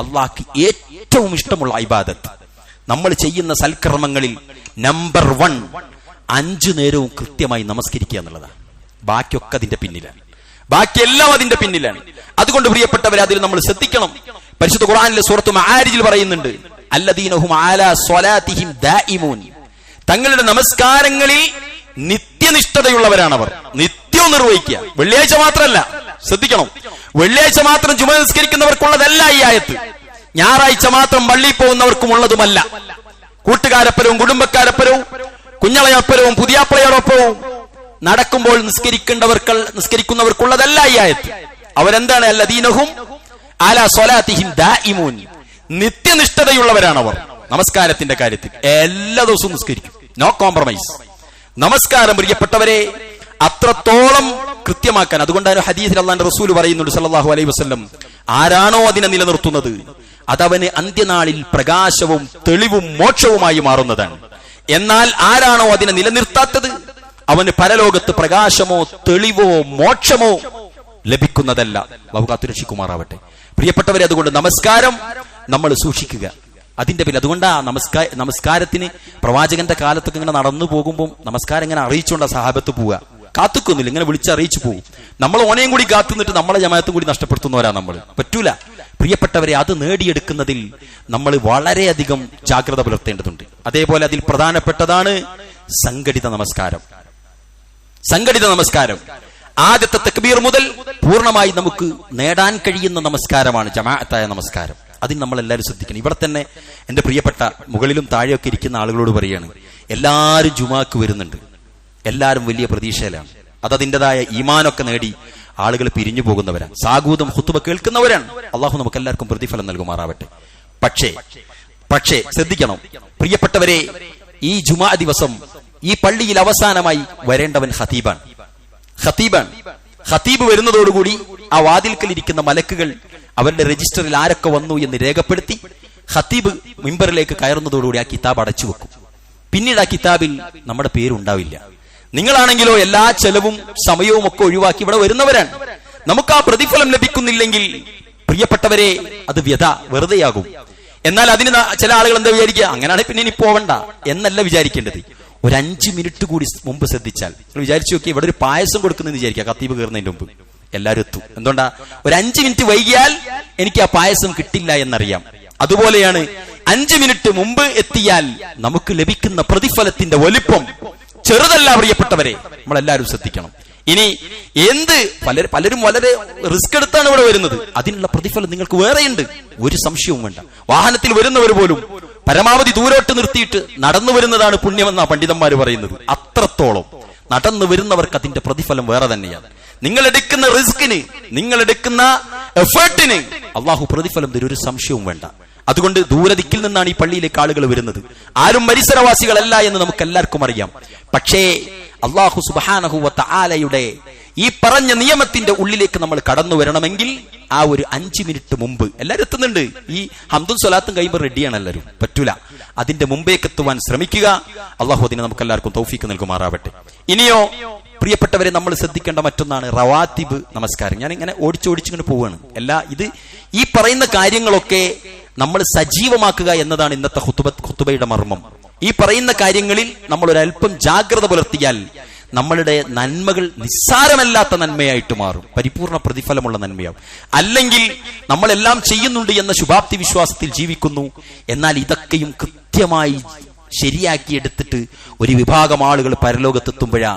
അള്ളാഹ്ക്ക് ഏറ്റവും ഇഷ്ടമുള്ള ഇബാദത്ത്. നമ്മൾ ചെയ്യുന്ന സൽക്കർമ്മങ്ങളിൽ നമ്പർ 1 5 നേരവും കൃത്യമായി നമസ്കരിക്കുക എന്നുള്ളതാണ്. ബാക്കിയൊക്കെ അതിന്റെ പിന്നിലാണ്. ബാക്കിയെല്ലാം അതിന്റെ പിന്നിലാണ്. അതുകൊണ്ട് പ്രിയപ്പെട്ടവരെ, അതിൽ നമ്മൾ ശ്രദ്ധിക്കണം. പരിശുദ്ധ ഖുർആനിലെ സൂറത്ത് മആരിജിൽ പറയുന്നുണ്ട്, അല്ലദീനഹും അലാ സ്വലാത്തിഹിം ദായിമൂൻ, തങ്ങളുടെ നമസ്കാരങ്ങളിൽ നിത്യനിഷ്ഠതയുള്ളവരാണവർ. നിത്യവും നിർവഹിക്കുക, വെള്ളിയാഴ്ച മാത്രമല്ല. ശ്രദ്ധിക്കണം, വെള്ളിയാഴ്ച മാത്രം ജുമ നിസ്കരിക്കുന്നവർക്കുള്ളതല്ല ഈ ആയത്ത്. ഞായറാഴ്ച മാത്രം പള്ളിയിൽ പോകുന്നവർക്കും ഉള്ളതുമല്ല. കൂട്ടുകാരപ്പരവും കുടുംബക്കാരപ്പരവും കുഞ്ഞളയപ്പരവും പുതിയാപ്പളയോടൊപ്പവും നടക്കുമ്പോൾ നിസ്കരിക്കുന്നവർക്കുള്ളതല്ല ഈ ആയത്ത്. അവരെന്താണ്? അല്ലദീനഹും അലാ സ്വലാത്തിഹിം ദായിമൂൻ, നിത്യനിഷ്ഠതയുള്ളവരാണവർ. നമസ്കാരത്തിന്റെ കാര്യത്തിൽ എല്ലാ ദിവസവും നിസ്കരിക്കും, നോ കോംപ്രമൈസ്. നമസ്കാരം പ്രിയപ്പെട്ടവരെ അത്രത്തോളം കൃത്യമാക്കാൻ, അതുകൊണ്ടാണ് ഹദീസിൽ അല്ലാഹുവിന്റെ റസൂൽ പറയുന്നുണ്ട് സല്ലല്ലാഹു അലൈഹി വസല്ലം, ആരാണോ അതിനെ നിലനിർത്തുന്നത് അതവന് അന്ത്യനാളിൽ പ്രകാശവും തെളിവും മോക്ഷവുമായി മാറുന്നതാണ്. എന്നാൽ ആരാണോ അതിനെ നിലനിർത്താത്തത് അവന് പരലോകത്ത് പ്രകാശമോ തെളിവോ മോക്ഷമോ ലഭിക്കുന്നതല്ല. അല്ലാഹു കാത്തുരക്ഷിക്കുമാറാവട്ടെ. പ്രിയപ്പെട്ടവരെ, അതുകൊണ്ട് നമസ്കാരം നമ്മൾ സൂക്ഷിക്കുക. അതിന്റെ പേരിൽ അതുകൊണ്ടാ നമസ്കാരത്തിന് പ്രവാചകന്റെ കാലത്തൊക്കെ ഇങ്ങനെ നടന്നു പോകുമ്പോൾ നമസ്കാരം ഇങ്ങനെ അറിയിച്ചുകൊണ്ടാ സഹാബത്ത് പോവുക. കാത്തുക്കൊന്നുമില്ല, ഇങ്ങനെ വിളിച്ചറിയിച്ചു പോകും. നമ്മൾ ഓനെയും കൂടി കാത്തുനിന്നിട്ട് നമ്മളെ ജമാഅത്തും കൂടി നഷ്ടപ്പെടുത്തുന്നവരാ നമ്മൾ. പറ്റൂല. പ്രിയപ്പെട്ടവരെ, അത് നേടിയെടുക്കുന്നതിൽ നമ്മൾ വളരെയധികം ജാഗ്രത പുലർത്തേണ്ടതുണ്ട്. അതേപോലെ അതിൽ പ്രധാനപ്പെട്ടതാണ് സംഘടിത നമസ്കാരം. സംഘടിത നമസ്കാരം ആദ്യത്തെ തക്ബീർ മുതൽ പൂർണ്ണമായി നമുക്ക് നേടാൻ കഴിയുന്ന നമസ്കാരമാണ് ജമാഅത്തായ നമസ്കാരം. അതിന് നമ്മൾ എല്ലാവരും ശ്രദ്ധിക്കണം. ഇവിടെ തന്നെ എന്റെ പ്രിയപ്പെട്ട മുകളിലും താഴെയൊക്കെ ഇരിക്കുന്ന ആളുകളോട് പറയാണ്, എല്ലാവരും ജുമാക്ക് വരുന്നുണ്ട്, എല്ലാവരും വലിയ പ്രതീക്ഷയിലാണ്. അതതിൻ്റെതായ ഈമാനൊക്കെ നേടി ആളുകൾ പിരിഞ്ഞു പോകുന്നവരാണ്, സാഗൂതം ഖുതുബ കേൾക്കുന്നവരാണ്. അള്ളാഹു നമുക്ക് എല്ലാവർക്കും പ്രതിഫലം നൽകുമാറാവട്ടെ. പക്ഷേ ശ്രദ്ധിക്കണം പ്രിയപ്പെട്ടവരെ, ഈ ജുമാ ദിവസം ഈ പള്ളിയിൽ അവസാനമായി വരേണ്ടവൻ ഖതീബാണ്. ഖതീബ് വരുന്നതോടുകൂടി ആ വാതിൽക്കൽ ഇരിക്കുന്ന മലക്കുകൾ അവരുടെ രജിസ്റ്ററിൽ ആരൊക്കെ വന്നു എന്ന് രേഖപ്പെടുത്തി ഖതീബ് മിമ്പറിലേക്ക് കയറുന്നതോടുകൂടി ആ കിതാബ് അടച്ചു വെക്കും. പിന്നീട് ആ കിതാബിൽ നമ്മുടെ പേരുണ്ടാവില്ല. നിങ്ങളാണെങ്കിലോ എല്ലാ ചെലവും സമയവും ഒക്കെ ഒഴിവാക്കി ഇവിടെ വരുന്നവരാണ്. നമുക്ക് ആ പ്രതിഫലം ലഭിക്കുന്നില്ലെങ്കിൽ പ്രിയപ്പെട്ടവരെ അത് വെറുതെയാകും. എന്നാൽ അതിന് ചില ആളുകൾ എന്താ വിചാരിക്കുക, അങ്ങനെയാണ് പിന്നെ ഇനി പോവണ്ട എന്നല്ല വിചാരിക്കേണ്ടത്. ഒരു 5 മിനിറ്റ് കൂടി മുമ്പ് ശ്രദ്ധിച്ചാൽ, വിചാരിച്ചു നോക്കി ഇവിടെ ഒരു പായസം കൊടുക്കുന്നെന്ന് വിചാരിക്കുക, ഖതീബ് കയറുന്നതിന് മുമ്പ് എല്ലാവരും എത്തും. എന്തുകൊണ്ടാ? ഒരു 5 മിനിറ്റ് വൈകിയാൽ എനിക്ക് ആ പായസം കിട്ടില്ല എന്നറിയാം. അതുപോലെയാണ് 5 മിനിറ്റ് മുമ്പ് എത്തിയാൽ നമുക്ക് ലഭിക്കുന്ന പ്രതിഫലത്തിന്റെ വലിപ്പം ചെറുതല്ല. പ്രിയപ്പെട്ടവരെ, നമ്മളെല്ലാവരും ശ്രദ്ധിക്കണം. ഇനി പലരും വളരെ റിസ്ക് എടുത്താണ് ഇവിടെ വരുന്നത്. അതിനുള്ള പ്രതിഫലം നിങ്ങൾക്ക് വേറെയുണ്ട്, ഒരു സംശയവും വേണ്ട. വാഹനത്തിൽ വരുന്നവർ പോലും പരമാവധി ദൂരോട്ട് നിർത്തിയിട്ട് നടന്നു വരുന്നതാണ് പുണ്യമെന്നാ പണ്ഡിതന്മാർ പറയുന്നത്. അത്രത്തോളം നടന്നു വരുന്നവർക്ക് അതിന്റെ പ്രതിഫലം വേറെ തന്നെയാണ്. നിങ്ങൾ എടുക്കുന്ന റിസ്കിന്, നിങ്ങൾ എടുക്കുന്ന എഫേർട്ടിന് അള്ളാഹു പ്രതിഫലം തരും, ഒരു സംശയവും വേണ്ട. അതുകൊണ്ട് ദൂരദിക്കിൽ നിന്നാണ് ഈ പള്ളിയിലേക്ക് ആളുകൾ വരുന്നത്. ആരും പരിസരവാസികളല്ല എന്ന് നമുക്ക് എല്ലാവർക്കും അറിയാം. പക്ഷേ അല്ലാഹു സുബ്ഹാനഹു വ തആലയുടെ ഈ പറഞ്ഞ നിയമത്തിന്റെ ഉള്ളിലേക്ക് നമ്മൾ കടന്നു വരണമെങ്കിൽ ആ ഒരു 5 മിനിറ്റ് മുമ്പ് എല്ലാവരും എത്തുന്നുണ്ട്. ഈ ഹംദും സ്വലാത്തും കഴിയുമ്പോൾ റെഡിയാണ് എല്ലാവരും. പറ്റൂല, അതിന്റെ മുമ്പേക്ക് എത്തുവാൻ ശ്രമിക്കുക. അള്ളാഹു അതിന് നമുക്ക് എല്ലാവർക്കും തൗഫീക്ക് നൽകുമാറാവട്ടെ. ഇനിയോ പ്രിയപ്പെട്ടവരെ, നമ്മൾ ശ്രദ്ധിക്കേണ്ട മറ്റൊന്നാണ് റവാത്തിബ് നമസ്കാരം. ഞാൻ ഇങ്ങനെ ഓടിച്ചോടിച്ചിങ്ങനെ പോവുകയാണ്. ഈ പറയുന്ന കാര്യങ്ങളൊക്കെ നമ്മൾ സജീവമാക്കുക എന്നതാണ് ഇന്നത്തെ ഖുതുബയുടെ മർമ്മം. ഈ പറയുന്ന കാര്യങ്ങളിൽ നമ്മൾ ഒരല്പം ജാഗ്രത പുലർത്തിയാൽ നമ്മളുടെ നന്മകൾ നിസ്സാരമല്ലാത്ത നന്മയായിട്ട് മാറും, പരിപൂർണ പ്രതിഫലമുള്ള നന്മയാവും. അല്ലെങ്കിൽ നമ്മളെല്ലാം ചെയ്യുന്നുണ്ട് എന്ന ശുഭാപ്തി വിശ്വാസത്തിൽ ജീവിക്കുന്നു, എന്നാൽ ഇതൊക്കെയും കൃത്യമായി ശരിയാക്കിയെടുത്തിട്ട് ഒരു വിഭാഗം ആളുകൾ പരലോകത്തെത്തുമ്പോഴാ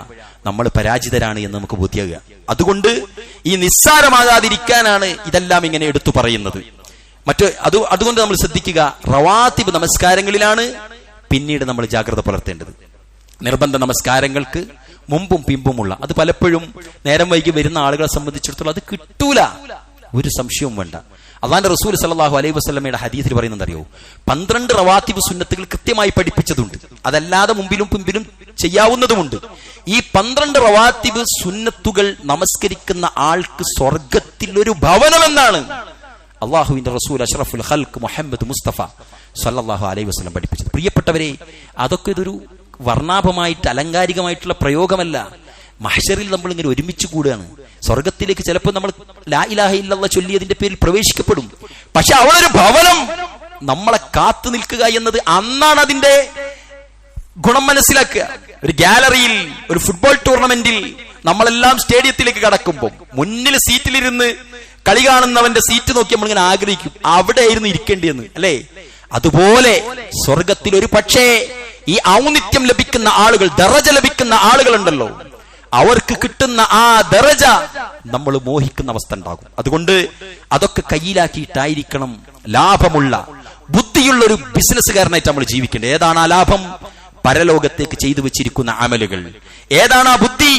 നമ്മൾ പരാജിതരാണ് എന്ന് നമുക്ക് ബോധ്യമാകുക. അതുകൊണ്ട് ഈ നിസ്സാരമാകാതിരിക്കാനാണ് ഇതെല്ലാം ഇങ്ങനെ എടുത്തു പറയുന്നത്. അതുകൊണ്ട് നമ്മൾ ശ്രദ്ധിക്കുക, റവാത്തിബ് നമസ്കാരങ്ങളിലാണ് പിന്നീട് നമ്മൾ ജാഗ്രത പുലർത്തേണ്ടത്. നിർബന്ധ നമസ്കാരങ്ങൾക്ക് മുമ്പും പിമ്പുമുള്ള അത് പലപ്പോഴും നേരം വൈകി വരുന്ന ആളുകളെ സംബന്ധിച്ചിടത്തോളം അത് കിട്ടൂല, ഒരു സംശയവും വേണ്ട. അല്ലാഹുവിന്റെ റസൂൽ സല്ലല്ലാഹു അലൈഹി വസല്ലമയുടെ ഹദീസിൽ പറയുന്നത് അറിയോ, 12 റവാത്തിബ് സുന്നത്തുകൾ കൃത്യമായി പഠിപ്പിച്ചതുണ്ട്. അതല്ലാതെ മുമ്പിലും പിമ്പിലും ചെയ്യാവുന്നതുമുണ്ട്. ഈ 12 റവാത്തിബ് സുന്നത്തുകൾ നമസ്കരിക്കുന്ന ആൾക്ക് സ്വർഗത്തിൽ ഒരു ഭവനമെന്നാണ് അള്ളാഹുവിന്റെ റസൂൽ അഷ്റഫുൽ ഖൽഖ് മുഹമ്മദ് മുസ്തഫ സല്ലല്ലാഹു അലൈഹി വസല്ലം പഠിപ്പിച്ചത്. പ്രിയപ്പെട്ടവരെ, അതൊക്കെ ഇതൊരു വർണ്ണാഭമായിട്ട് അലങ്കാരികമായിട്ടുള്ള പ്രയോഗമല്ല. മഹ്ശറിൽ നമ്മൾ ഇങ്ങനെ ഒരുമിച്ച് കൂടുകയാണ്. സ്വർഗത്തിലേക്ക് ചിലപ്പോൾ നമ്മൾ ലാ ഇലാഹ ഇല്ലല്ലാഹ് ചൊല്ലിയതിന്റെ പേരിൽ പ്രവേശിക്കപ്പെടും. പക്ഷെ അവളൊരു ഭവനം നമ്മളെ കാത്തു നിൽക്കുക എന്നത് അന്നാണ് അതിന്റെ ഗുണം മനസ്സിലാക്കുക. ഒരു ഗാലറിയിൽ, ഒരു ഫുട്ബോൾ ടൂർണമെന്റിൽ നമ്മളെല്ലാം സ്റ്റേഡിയത്തിലേക്ക് കടക്കുമ്പോൾ മുന്നിൽ സീറ്റിലിരുന്ന് കളി കാണുന്നവന്റെ സീറ്റ് നോക്കി നമ്മളിങ്ങനെ ആഗ്രഹിക്കും അവിടെ ആയിരുന്നു ഇരിക്കേണ്ടിയെന്ന്, അല്ലേ? അതുപോലെ സ്വർഗത്തിൽ ഒരു പക്ഷേ ഈ ഔന്നിത്യം ലഭിക്കുന്ന ആളുകൾ, ദറജ ലഭിക്കുന്ന ആളുകളുണ്ടല്ലോ, അവർക്ക് കിട്ടുന്ന ആ ദറജ നമ്മൾ മോഹിക്കുന്ന അവസ്ഥ ഉണ്ടാകും. അതുകൊണ്ട് അതൊക്കെ കയ്യിലാക്കിയിട്ടായിരിക്കണം ലാഭമുള്ള ബുദ്ധിയുള്ള ഒരു ബിസിനസ്സുകാരനായിട്ട് നമ്മൾ ജീവിക്കേണ്ടത്. ഏതാണ് ആ ലാഭം? പരലോകത്തേക്ക് ചെയ്തു വെച്ചിരിക്കുന്ന അമലുകൾ. ഏതാണ് ആ ബുദ്ധി?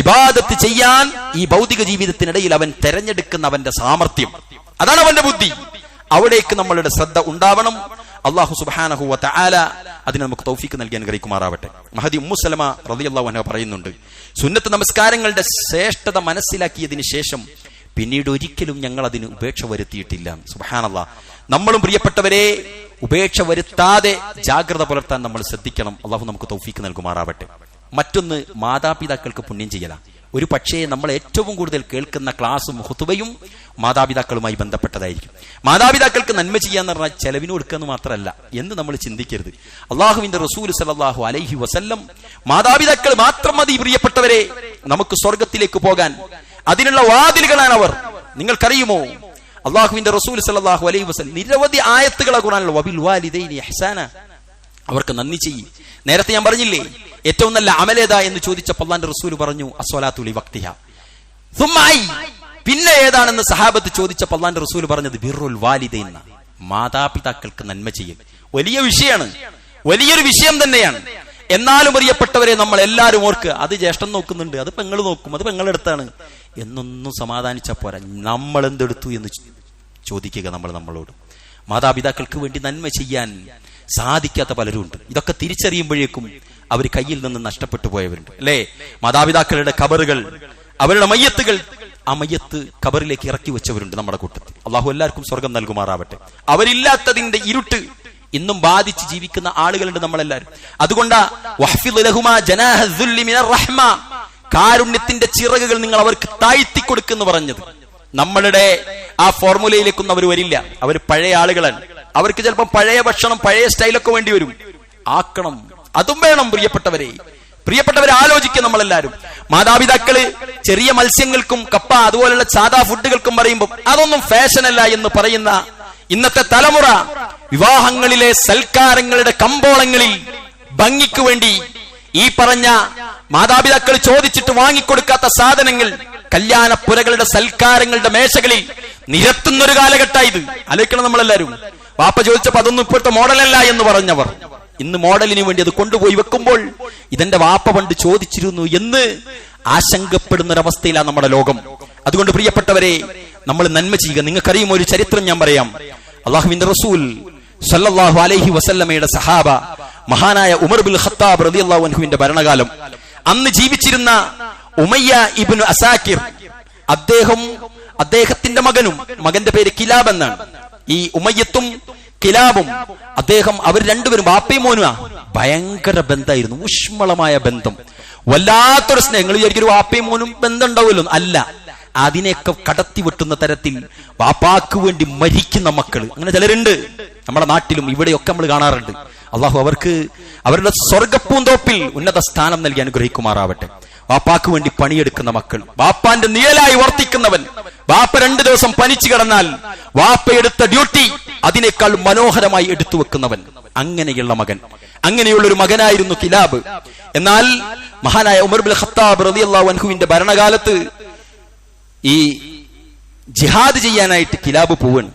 ഇബാദത്ത് ചെയ്യാൻ ഈ ഭൗതിക ജീവിതത്തിനിടയിൽ അവൻ തെരഞ്ഞെടുക്കുന്ന അവന്റെ സാമർത്ഥ്യം, അതാണ് അവന്റെ ബുദ്ധി. അവിടേക്ക് നമ്മളുടെ ശ്രദ്ധ ഉണ്ടാവണം. അല്ലാഹു സുബ്ഹാനഹു വ തആല അതിന് നമുക്ക് തൗഫീക്ക് നൽകി അനുഗ്രഹിക്കുമാറാവട്ടെ. മഹദി ഉമ്മു സലമ റളിയല്ലാഹു അൻഹ പറയുന്നുണ്ട്, സുന്നത്ത് നമസ്കാരങ്ങളുടെ ശ്രേഷ്ഠത മനസ്സിലാക്കിയതിന് ശേഷം പിന്നീട് ഒരിക്കലും ഞങ്ങൾ അതിന് ഉപേക്ഷ വരുത്തിയിട്ടില്ല. സുബ്ഹാനല്ലാഹ്. നമ്മളും പ്രിയപ്പെട്ടവരെ ഉപേക്ഷ വരുത്താതെ ജാഗ്രത പുലർത്താൻ നമ്മൾ ശ്രദ്ധിക്കണം. അല്ലാഹു നമുക്ക് തൗഫീക്ക് നൽകുമാറാവട്ടെ. മറ്റൊന്ന്, മാതാപിതാക്കൾക്ക് പുണ്യം ചെയ്യലാണ്. ഒരു പക്ഷേ നമ്മൾ ഏറ്റവും കൂടുതൽ കേൾക്കുന്ന ക്ലാസും ഖുതുബയും മാതാപിതാക്കളുമായി ബന്ധപ്പെട്ടതായിരിക്കും. മാതാപിതാക്കൾക്ക് നന്മ ചെയ്യാന്ന് പറഞ്ഞാൽ ചെലവിന് കൊടുക്കുക മാത്രമല്ല എന്ന് നമ്മൾ ചിന്തിക്കരുത്. അള്ളാഹുവിന്റെ റസൂൽ സല്ലല്ലാഹു അലൈഹി വസല്ലം മാതാപിതാക്കൾ മാത്രം മതി പ്രിയപ്പെട്ടവരെ നമുക്ക് സ്വർഗത്തിലേക്ക് പോകാൻ. അതിനുള്ള വാതിലുകളാണ് അവർ. നിങ്ങൾക്കറിയുമോ, അള്ളാഹുവിന്റെ റസൂൽ സല്ലല്ലാഹു അലൈഹി വസല്ലം നിരവധി ആയത്തുകളെ ഖുർആനിൽ വബിൽ വാലിദൈനി ഇഹ്സാന, അവർക്ക് നന്ദി ചെയ്യും. നേരത്തെ ഞാൻ പറഞ്ഞില്ലേ ഏറ്റവും നല്ല അമലേതാ എന്ന് ചോദിച്ചപ്പോൾ അല്ലാഹുവിന്റെ റസൂൽ പറഞ്ഞു അസ്വലാത്തു ലി വഖ്തിഹ. പിന്നെ ഏതാണെന്ന് സഹാബത്ത് ചോദിച്ചപ്പോൾ അല്ലാഹുവിന്റെ റസൂൽ പറഞ്ഞത് ബിർറുൽ വാലിദൈൻ, മാതാപിതാക്കൾക്ക് നന്മ ചെയ്യൽ. വലിയ വിഷയമാണ്, വലിയൊരു വിഷയം തന്നെയാണ്. എന്നാലും പ്രിയപ്പെട്ടവരെ നമ്മൾ എല്ലാവരും ഓർക്കുക, അത് ജ്യേഷ്ഠൻ നോക്കുന്നുണ്ട്, അത് പെങ്ങൾ നോക്കും, അത് പെങ്ങളെടുത്താണ് എന്നൊന്നും സമാധാനിച്ച പോരാ. നമ്മൾ എന്തെടുത്തു എന്ന് ചോദിക്കുക നമ്മളോട്. മാതാപിതാക്കൾക്ക് വേണ്ടി നന്മ ചെയ്യാൻ സാധിക്കാത്ത പലരും ഉണ്ട്. ഇതൊക്കെ തിരിച്ചറിയുമ്പോഴേക്കും അവർ കയ്യിൽ നിന്ന് നഷ്ടപ്പെട്ടു പോയവരുണ്ട്, അല്ലേ? മാതാപിതാക്കളുടെ ഖബറുകൾ, അവരുടെ മയ്യത്തുകൾ, ആ മയ്യത്ത് ഖബറിലേക്ക് ഇറക്കി വെച്ചവരുണ്ട് നമ്മുടെ കൂട്ടത്തിൽ. അള്ളാഹു എല്ലാവർക്കും സ്വർഗം നൽകുമാറാവട്ടെ. അവരില്ലാത്തതിന്റെ ഇരുട്ട് ഇന്നും ബാധിച്ച് ജീവിക്കുന്ന ആളുകളുണ്ട് നമ്മളെല്ലാവരും. അതുകൊണ്ടാ കാരുണ്യത്തിന്റെ ചിറകുകൾ നിങ്ങൾ അവർക്ക് താഴ്ത്തി കൊടുക്കുന്നു പറഞ്ഞത്. നമ്മളുടെ ആ ഫോർമുലയിലേക്കൊന്നും അവർ വരില്ല. അവർ പഴയ ആളുകളാണ്. അവർക്ക് ചിലപ്പോൾ പഴയ ഭക്ഷണം, പഴയ സ്റ്റൈലൊക്കെ വേണ്ടി വരും. ആക്കണം, അതും വേണം പ്രിയപ്പെട്ടവരെ ആലോചിക്കുക നമ്മളെല്ലാരും. മാതാപിതാക്കള് ചെറിയ മത്സ്യങ്ങൾക്കും കപ്പ അതുപോലുള്ള സാധാ ഫുഡുകൾക്കും പറയുമ്പോൾ അതൊന്നും ഫാഷനല്ല എന്ന് പറയുന്ന ഇന്നത്തെ തലമുറ വിവാഹങ്ങളിലെ സൽക്കാരങ്ങളുടെ കമ്പോളങ്ങളിൽ ഭംഗിക്ക് വേണ്ടി ഈ പറഞ്ഞ മാതാപിതാക്കൾ ചോദിച്ചിട്ട് വാങ്ങിക്കൊടുക്കാത്ത സാധനങ്ങൾ കല്യാണപ്പുരകളുടെ സൽക്കാരങ്ങളുടെ മേശകളിൽ നിരത്തുന്നൊരു കാലഘട്ടമായത്. ആലോചിക്കണം നമ്മളെല്ലാരും. വാപ്പ ചോദിച്ചപ്പോ അതൊന്നും ഇപ്പോഴത്തെ മോഡലല്ല എന്ന് പറഞ്ഞവർ ഇന്ന് മോഡലിന് വേണ്ടി അത് കൊണ്ടുപോയി വെക്കുമ്പോൾ ഇതെന്റെ വാപ്പ പണ്ട് ചോദിച്ചിരുന്നു എന്ന് ആശങ്കപ്പെടുന്നൊരവസ്ഥയിലാണ് നമ്മുടെ ലോകം. അതുകൊണ്ട് പ്രിയപ്പെട്ടവരെ നമ്മൾ നന്മ ചെയ്യുക. നിങ്ങൾക്കറിയുമോ, ഒരു ചരിത്രം ഞാൻ പറയാം. അല്ലാഹുവിന്റെ റസൂൽ സല്ലല്ലാഹു അലൈഹി വസല്ലമയുടെ സഹാബ മഹാനായ ഉമർ ബിൻ ഖത്താബ് റളിയല്ലാഹു അൻഹുവിന്റെ ഭരണകാലം, അന്ന് ജീവിച്ചിരുന്ന ഉമയ്യ ഇബ്നു അസാകിർ, അദ്ദേഹത്തിന്റെ മകന്റെ പേര് കിലാബ് എന്നാണ്. ഈ ഉമയ്യത്തും കിലാബും അവർ രണ്ടുപേരും വാപ്പയും മോനുമാ. ഭയങ്കര ബന്ധമായിരുന്നു, ഊഷ്മളമായ ബന്ധം, വല്ലാത്തൊരു സ്നേഹം. നിങ്ങൾ വിചാരിക്കും വാപ്പയും മോനും ബന്ധം ഉണ്ടാവുമല്ലോ, അല്ല. അതിനെയൊക്കെ കടത്തി വെട്ടുന്ന തരത്തിൽ വാപ്പാക്ക് വേണ്ടി മരിക്കുന്ന മക്കൾ അങ്ങനെ ചിലരുണ്ട് നമ്മുടെ നാട്ടിലും ഇവിടെയൊക്കെ നമ്മൾ കാണാറുണ്ട്. അള്ളാഹു അവർക്ക് അവരുടെ സ്വർഗപ്പൂന്തോപ്പിൽ ഉന്നത സ്ഥാനം നൽകി അനുഗ്രഹിക്കുമാറാവട്ടെ. വാപ്പാക്ക് വേണ്ടി പണിയെടുക്കുന്ന മക്കൾ, വാപ്പാന്റെ നിഴലായി വർത്തിക്കുന്നവൻ. വാപ്പ 2 ദിവസം പനിച്ചു കിടന്നാൽ വാപ്പ എടുത്ത ഡ്യൂട്ടി അതിനേക്കാൾ മനോഹരമായി എടുത്തു വെക്കുന്നവൻ. അങ്ങനെയുള്ള മകൻ, അങ്ങനെയുള്ളൊരു മകനായിരുന്നു കിലാബ്. എന്നാൽ മഹാനായ ഉമർ ബിൻ ഖത്താബ് റളിയല്ലാഹു അൻഹുവിന്റെ ഭരണകാലത്ത് ഈ ജിഹാദ് ചെയ്യാനായിട്ട് കിലാബ് പോവാണ്.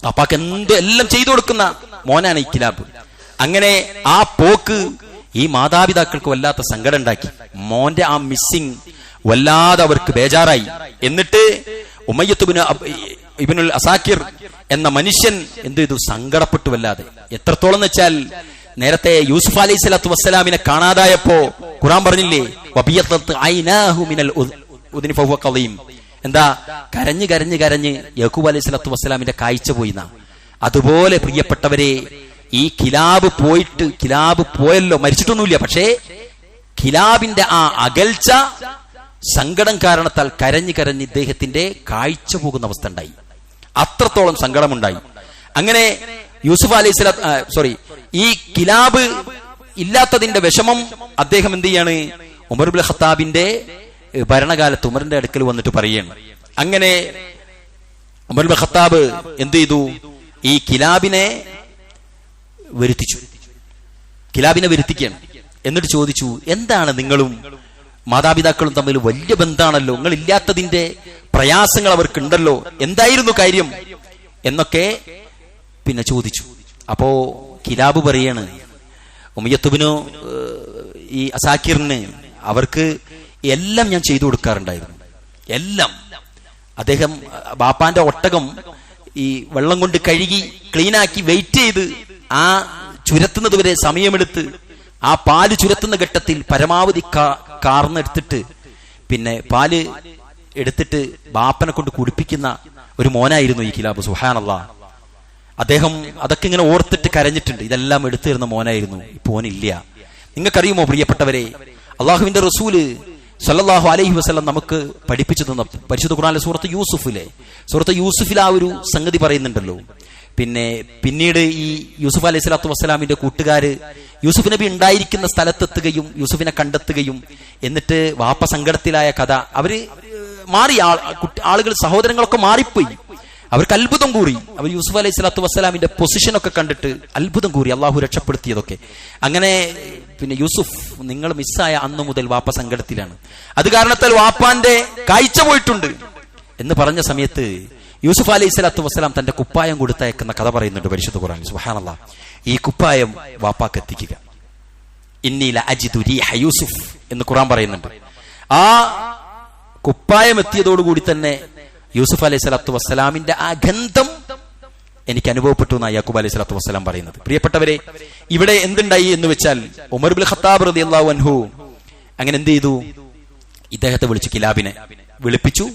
വാപ്പാക്ക് എല്ലാം ചെയ്തു കൊടുക്കുന്ന മോനാണ് ഈ കിലാബ്. അങ്ങനെ ആ പോക്ക് ഈ മാതാപിതാക്കൾക്ക് വല്ലാത്ത സങ്കടം ഉണ്ടാക്കി. മോന്റെ ആ മിസ്സിംഗ് വല്ലാതെ അവർക്ക് ബേജാറായി. എന്നിട്ട് ഉമയ്യത്ത് ഇബ്നുൽ അസാകിർ എന്ന മനുഷ്യൻ എന്ത് ചെയ്തു? സങ്കടപ്പെട്ടു വല്ലാതെ. എത്രത്തോളം എന്ന് വെച്ചാൽ, നേരത്തെ യൂസുഫ് അലൈഹി സ്വലാത്തു വസ്സലാമിനെ കാണാതായപ്പോ ഖുർആൻ പറഞ്ഞില്ലേ, എന്താ കരഞ്ഞ് കരഞ്ഞ് കരഞ്ഞ് യാക്കൂബ് അലൈഹി സ്വലാത്തു വസ്സലാമിന്റെ കാഴ്ച പോയിന്ന. അതുപോലെ പ്രിയപ്പെട്ടവരെ ഈ കിലാബ് പോയല്ലോ, മരിച്ചിട്ടൊന്നുമില്ല. പക്ഷേ കിലാബിന്റെ ആ അകൽച്ച, സങ്കടം കാരണത്താൽ കരഞ്ഞ് കരഞ്ഞ് ഇദ്ദേഹത്തിന്റെ കാഴ്ച പോകുന്ന അവസ്ഥ ഉണ്ടായി. അത്രത്തോളം സങ്കടമുണ്ടായി. അങ്ങനെ യൂസുഫ് അലൈഹി സ്വലാത്ത് ഈ കിലാബ് ഇല്ലാത്തതിന്റെ വിഷമം അദ്ദേഹം എന്ത് ചെയ്യാണ്? ഉമർ ഇബ്നു ഖത്താബിന്റെ ഭരണകാലത്ത് ഉമറിന്റെ അടുക്കൽ വന്നിട്ട് പറയുകയാണ്. അങ്ങനെ ഉമർ ഇബ്നു ഖത്താബ് എന്ത് ചെയ്തു? ഈ കിലാബിനെ വരുത്തിക്കുകയാണ്. എന്നിട്ട് ചോദിച്ചു, എന്താണ് നിങ്ങളും മാതാപിതാക്കളും തമ്മിൽ വലിയ ബന്ധമാണല്ലോ, നിങ്ങൾ ഇല്ലാത്തതിന്റെ പ്രയാസങ്ങൾ അവർക്കുണ്ടല്ലോ, എന്തായിരുന്നു കാര്യം എന്നൊക്കെ പിന്നെ ചോദിച്ചു. അപ്പോ കിലാബ് പറയാണ്, ഉമയ്യത്തുബ്നു ഈ അസാക്കിറിന് അവർക്ക് എല്ലാം ഞാൻ ചെയ്തു കൊടുക്കാറുണ്ടായിരുന്നു, എല്ലാം. അദ്ദേഹം ബാപ്പാന്റെ ഒട്ടകം ഈ വെള്ളം കൊണ്ട് കഴുകി ക്ലീനാക്കി വെയിറ്റ് ചെയ്ത് ആ ചുരത്തുന്നത് വരെ സമയമെടുത്ത് ആ പാല് ചുരത്തുന്ന ഘട്ടത്തിൽ പരമാവധി കാർന്നെടുത്തിട്ട് പിന്നെ പാല് എടുത്തിട്ട് ബാപ്പനെ കൊണ്ട് കുടിപ്പിക്കുന്ന ഒരു മോനായിരുന്നു ഈ കിലാബ്. സുബ്ഹാനല്ലാഹ്. അദ്ദേഹം അതൊക്കെ ഇങ്ങനെ ഓർത്തിട്ട് കരഞ്ഞിട്ടുണ്ട്. ഇതെല്ലാം എടുത്തു തരുന്ന മോനായിരുന്നു. ഇപ്പൊ ഓനില്ല. നിങ്ങൾക്കറിയുമോ പ്രിയപ്പെട്ടവരെ, അള്ളാഹുവിന്റെ റസൂല് സല്ലല്ലാഹു അലൈഹി വസല്ലം നമുക്ക് പഠിപ്പിച്ചു തന്ന പരിശുദ്ധ ഖുർആനിലെ സൂറത്ത് യൂസുഫിൽ ആ ഒരു സംഗതി പറയുന്നുണ്ടല്ലോ. പിന്നീട് ഈ യൂസുഫ് അലൈഹി സ്വലാത്തു വസ്സലാമിന്റെ കൂട്ടുകാര് യൂസുഫ് നബി ഉണ്ടായിരിക്കുന്ന സ്ഥലത്തെത്തുകയും യൂസുഫിനെ കണ്ടെത്തുകയും എന്നിട്ട് വാപ്പ സങ്കടത്തിലായ കഥ അവര് മാറി. ആളുകൾ സഹോദരങ്ങളൊക്കെ മാറിപ്പോയി. അവർക്ക് അത്ഭുതം കൂറി. അവർ യൂസുഫ് അലൈഹി സ്വലാത്തു വസ്സലാമിന്റെ പൊസിഷനൊക്കെ കണ്ടിട്ട് അത്ഭുതം കൂറി. അള്ളാഹു രക്ഷപ്പെടുത്തിയതൊക്കെ. അങ്ങനെ പിന്നെ യൂസുഫ്, നിങ്ങൾ മിസ്സായ അന്നു മുതൽ വാപ്പ സങ്കടത്തിലാണ്, അത് കാരണത്താൽ വാപ്പാന്റെ കാഴ്ച പോയിട്ടുണ്ട് എന്ന് പറഞ്ഞ സമയത്ത് യൂസുഫ് അലൈഹി സ്വലാത്തു വസ്സലാം തന്റെ കുപ്പായം കൊടുത്തയക്കുന്ന കഥ പറയുന്നുണ്ട് പരിശുദ്ധ ഖുർആനിൽ. സുബ്ഹാനല്ലാഹ്. ഈ കുപ്പായം വാപ്പാക്ക് എത്തിക്കുക. ഇന്നി ലഅജിദു റീഹ യൂസുഫ് എന്ന് ഖുർആൻ പറയുന്നുണ്ട്. ആ കുപ്പായം എത്തിയതോടുകൂടി തന്നെ യൂസുഫ് അലൈഹി സ്വലാത്തു വസ്സലാമിന്റെ ആ ഗന്ധം എനിക്ക് അനുഭവപ്പെട്ടു എന്നാണ് യാക്കൂബ് അലൈഹി സ്വലാത്തു വസ്സലാം പറയുന്നത്. പ്രിയപ്പെട്ടവരെ, ഇവിടെ എന്തുണ്ടായി എന്ന് വെച്ചാൽ ഉമർ ഇബ്നുൽ ഖത്താബ് റളിയല്ലാഹു അൻഹു അങ്ങനെ എന്ത് ചെയ്തു? ഇദ്ദേഹത്തെ വിളിച്ചു, കിലാബിനെ വിളിപ്പിച്ചു,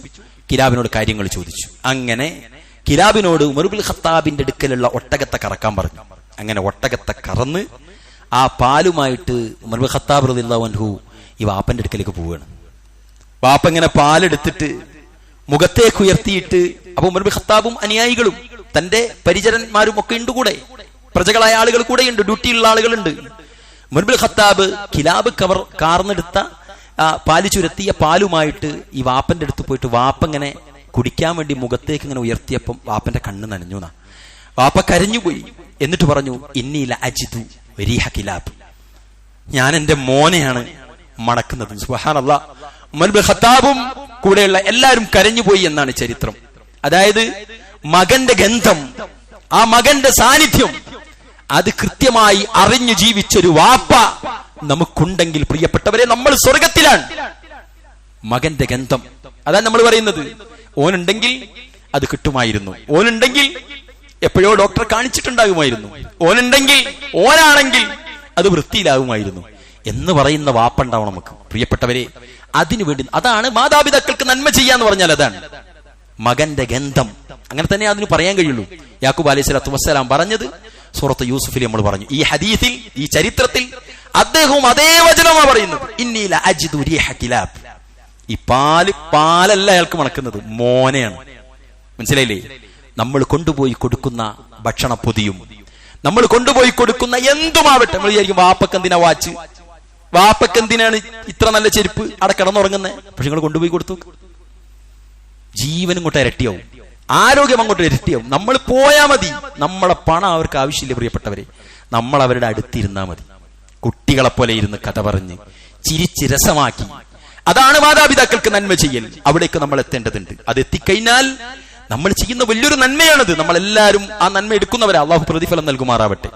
കിലാബിനോട് കാര്യങ്ങൾ ചോദിച്ചു. അങ്ങനെ കിലാബിനോട് ഉമർ ഇബ്നുൽ ഖത്താബിന്റെ അടുക്കലുള്ള ഒട്ടകത്തെ കറക്കാൻ പറഞ്ഞു. അങ്ങനെ ഒട്ടകത്തെ കറന്ന് ആ പാലുമായിട്ട് ഉമർ ഇബ്നുൽ ഖത്താബ് റളിയല്ലാഹു അൻഹു ഈ വാപ്പന്റെ അടുക്കലേക്ക് പോവുകയാണ്. വാപ്പ ഇങ്ങനെ പാലെടുത്തിട്ട് മുഖത്തേക്ക് ഉയർത്തിയിട്ട്, അപ്പൊ ഉമർ ഇബ്നുൽ ഖത്താബും അനുയായികളും തന്റെ പരിചരന്മാരും ഒക്കെ ഉണ്ട് കൂടെ, പ്രജകളായ ആളുകൾ കൂടെയുണ്ട്, ഡ്യൂട്ടിയുള്ള ആളുകളുണ്ട്. ഉമർ ഇബ്നുൽ ഖത്താബ് കിലാബ് കാർന്നെടുത്ത പാല് ചുരത്തിയ പാലുമായിട്ട് ഈ വാപ്പന്റെ അടുത്ത് പോയിട്ട് വാപ്പ ഇങ്ങനെ കുടിക്കാൻ വേണ്ടി മുഖത്തേക്ക് ഇങ്ങനെ ഉയർത്തിയപ്പം വാപ്പന്റെ കണ്ണ് നനഞ്ഞു. വാപ്പ കരഞ്ഞുപോയി. എന്നിട്ട് പറഞ്ഞു, ഇന്നി ലഅജിദു റീഹ കിലാബ്, ഞാൻ എന്റെ മോനെയാണ് മണക്കുന്നത്. സുബ്ഹാനല്ലാഹ്. ഉമർ ഇബ്നുൽ ഖത്താബും കൂടെയുള്ള എല്ലാവരും കരഞ്ഞുപോയി എന്നാണ് ചരിത്രം. അതായത് മകന്റെ ഗന്ധം, ആ മകന്റെ സാന്നിധ്യം, അത് കൃത്യമായി അറിഞ്ഞു ജീവിച്ചൊരു വാപ്പ നമുക്കുണ്ടെങ്കിൽ പ്രിയപ്പെട്ടവരെ, നമ്മൾ സ്വർഗത്തിലാണ്. മകന്റെ ഗന്ധം, അതാണ് നമ്മൾ പറയുന്നത്. ഓനുണ്ടെങ്കിൽ അത് കിട്ടുമായിരുന്നു, ഓനുണ്ടെങ്കിൽ എപ്പോഴോ ഡോക്ടറെ കാണിച്ചിട്ടുണ്ടാകുമായിരുന്നു, ഓനാണെങ്കിൽ അത് വൃത്തിയിലാകുമായിരുന്നു എന്ന് പറയുന്ന വാപ്പ ഉണ്ടാവണം നമുക്ക് പ്രിയപ്പെട്ടവരെ. അതിനുവേണ്ടി, അതാണ് മാതാപിതാക്കൾക്ക് നന്മ ചെയ്യാന്ന് പറഞ്ഞാൽ, അതാണ് മകന്റെ ഗന്ധം. അങ്ങനെ തന്നെ അതിന് പറയാൻ കഴിയുള്ളൂ. യാക്കൂബ് അലൈഹി സ്വലാത്തു വസ്സലാം പറഞ്ഞത് സൂറത്ത് യൂസുഫിൽ നമ്മൾ പറഞ്ഞു. ഈ ഹദീസിൽ, ഈ ചരിത്രത്തിൽ അദ്ദേഹവും അതേ വചനമാണ് പറയുന്നത്. ഇന്നി ലഅജിദു റീഹ കിലാബ്. ഈ പാലല്ല അയാൾക്ക് മണക്കുന്നത്, മോനെയാണ്. മനസ്സിലായില്ലേ? നമ്മൾ കൊണ്ടുപോയി കൊടുക്കുന്ന ഭക്ഷണ പൊതിയും, നമ്മൾ കൊണ്ടുപോയി കൊടുക്കുന്ന എന്തുമാവട്ടെ, നമ്മൾ വിചാരിക്കും വാപ്പക്ക് എന്തിനാ വാച്ച്, വാപ്പക്ക് എന്തിനാണ് ഇത്ര നല്ല ചെരുപ്പ് അവിടെ കിടന്നുറങ്ങുന്നത്. പക്ഷെ നിങ്ങൾ കൊണ്ടുപോയി കൊടുത്തു, ജീവനും ഇങ്ങോട്ട് ഇരട്ടിയാവും, ആരോഗ്യം അങ്ങോട്ട് ഇരട്ടിയാവും. നമ്മൾ പോയാൽ മതി, നമ്മളെ പണം അവർക്ക് ആവശ്യമില്ല പ്രിയപ്പെട്ടവരെ. നമ്മൾ അവരുടെ അടുത്തിരുന്നാൽ മതി. കുട്ടികളെ പോലെ ഇരുന്ന് കഥ പറഞ്ഞ് ചിരിച്ച് രസമാക്കി, അതാണ് മാതാപിതാക്കൾക്ക് നന്മ ചെയ്യൽ. അവിടേക്ക് നമ്മൾ എത്തേണ്ടതുണ്ട്. അത് എത്തിക്കഴിഞ്ഞാൽ നമ്മൾ ചെയ്യുന്ന വലിയൊരു നന്മയാണത്. നമ്മളെല്ലാവരും ആ നന്മ എടുക്കുന്നവരാ. അള്ളാഹു പ്രതിഫലം നൽകുമാറാവട്ടെ.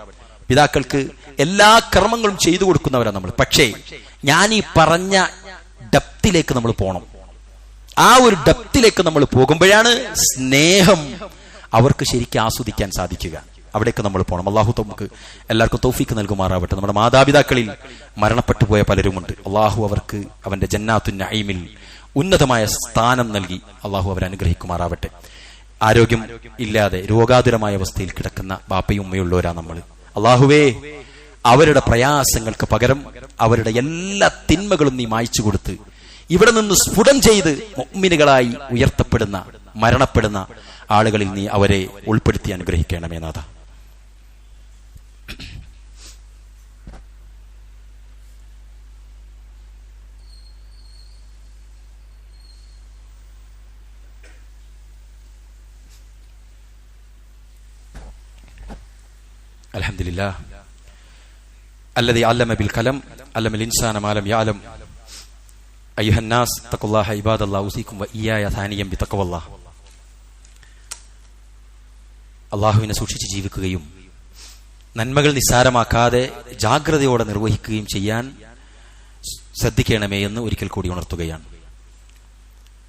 പിതാക്കൾക്ക് എല്ലാ കർമ്മങ്ങളും ചെയ്തു കൊടുക്കുന്നവരാ നമ്മൾ. പക്ഷേ ഞാൻ ഈ പറഞ്ഞ ഡെപ്തിലേക്ക് നമ്മൾ പോകണം. ആ ഒരു ഡെപ്തിലേക്ക് നമ്മൾ പോകുമ്പോഴാണ് സ്നേഹം അവർക്ക് ശരിക്കും ആസ്വദിക്കാൻ സാധിക്കുക. അവിടേക്ക് നമ്മൾ പോകണം. അള്ളാഹു നമുക്ക് എല്ലാവർക്കും തൗഫീക്ക് നൽകുമാറാവട്ടെ. നമ്മുടെ മാതാപിതാക്കളിൽ മരണപ്പെട്ടു പോയ പലരുമുണ്ട്. അള്ളാഹു അവർക്ക് അവന്റെ ജന്നാത്തുൻ നഈമിൽ ഉന്നതമായ സ്ഥാനം നൽകി അള്ളാഹു അവരെ അനുഗ്രഹിക്കുമാറാവട്ടെ. ആരോഗ്യം ഇല്ലാതെ രോഗാതുരമായ അവസ്ഥയിൽ കിടക്കുന്ന ബാപ്പയും ഉമ്മയുള്ളവരാ നമ്മൾ. അള്ളാഹുവേ, അവരുടെ പ്രയാസങ്ങൾക്ക് പകരം അവരുടെ എല്ലാ തിന്മകളും നീ മായ്ച്ചു കൊടുത്ത് ഇവിടെ നിന്ന് സ്ഫുടം ചെയ്ത് മുഅ്മിനുകളായി ഉയർത്തപ്പെടുന്ന, മരണപ്പെടുന്ന ആളുകളിൽ നീ അവരെ ഉൾപ്പെടുത്തി അനുഗ്രഹിക്കണമേ നാഥ. അൽഹംദുലില്ലാഹ് അല്ലദീ അല്ലമ ബിൽ ഖലം അല്ലമൽ ഇൻസാന മാ ലം യഅലം അയ്യുഹന്നാസ് തഖുല്ലാഹ ഇബാദല്ലാഹ് ഉസീകും വഇയ്യായ സാനിയം ബിതഖ്വല്ലാഹ്. അല്ലാഹുവിനെ സൂക്ഷിച്ച് ജീവിക്കുകയും നന്മകൾ നിസ്സാരമാക്കാതെ ജാഗ്രതയോടെ നിർവഹിക്കുകയും ചെയ്യാൻ ശ്രദ്ധിക്കണമേ എന്ന് ഒരിക്കൽ കൂടി ഉണർത്തുകയാണ്.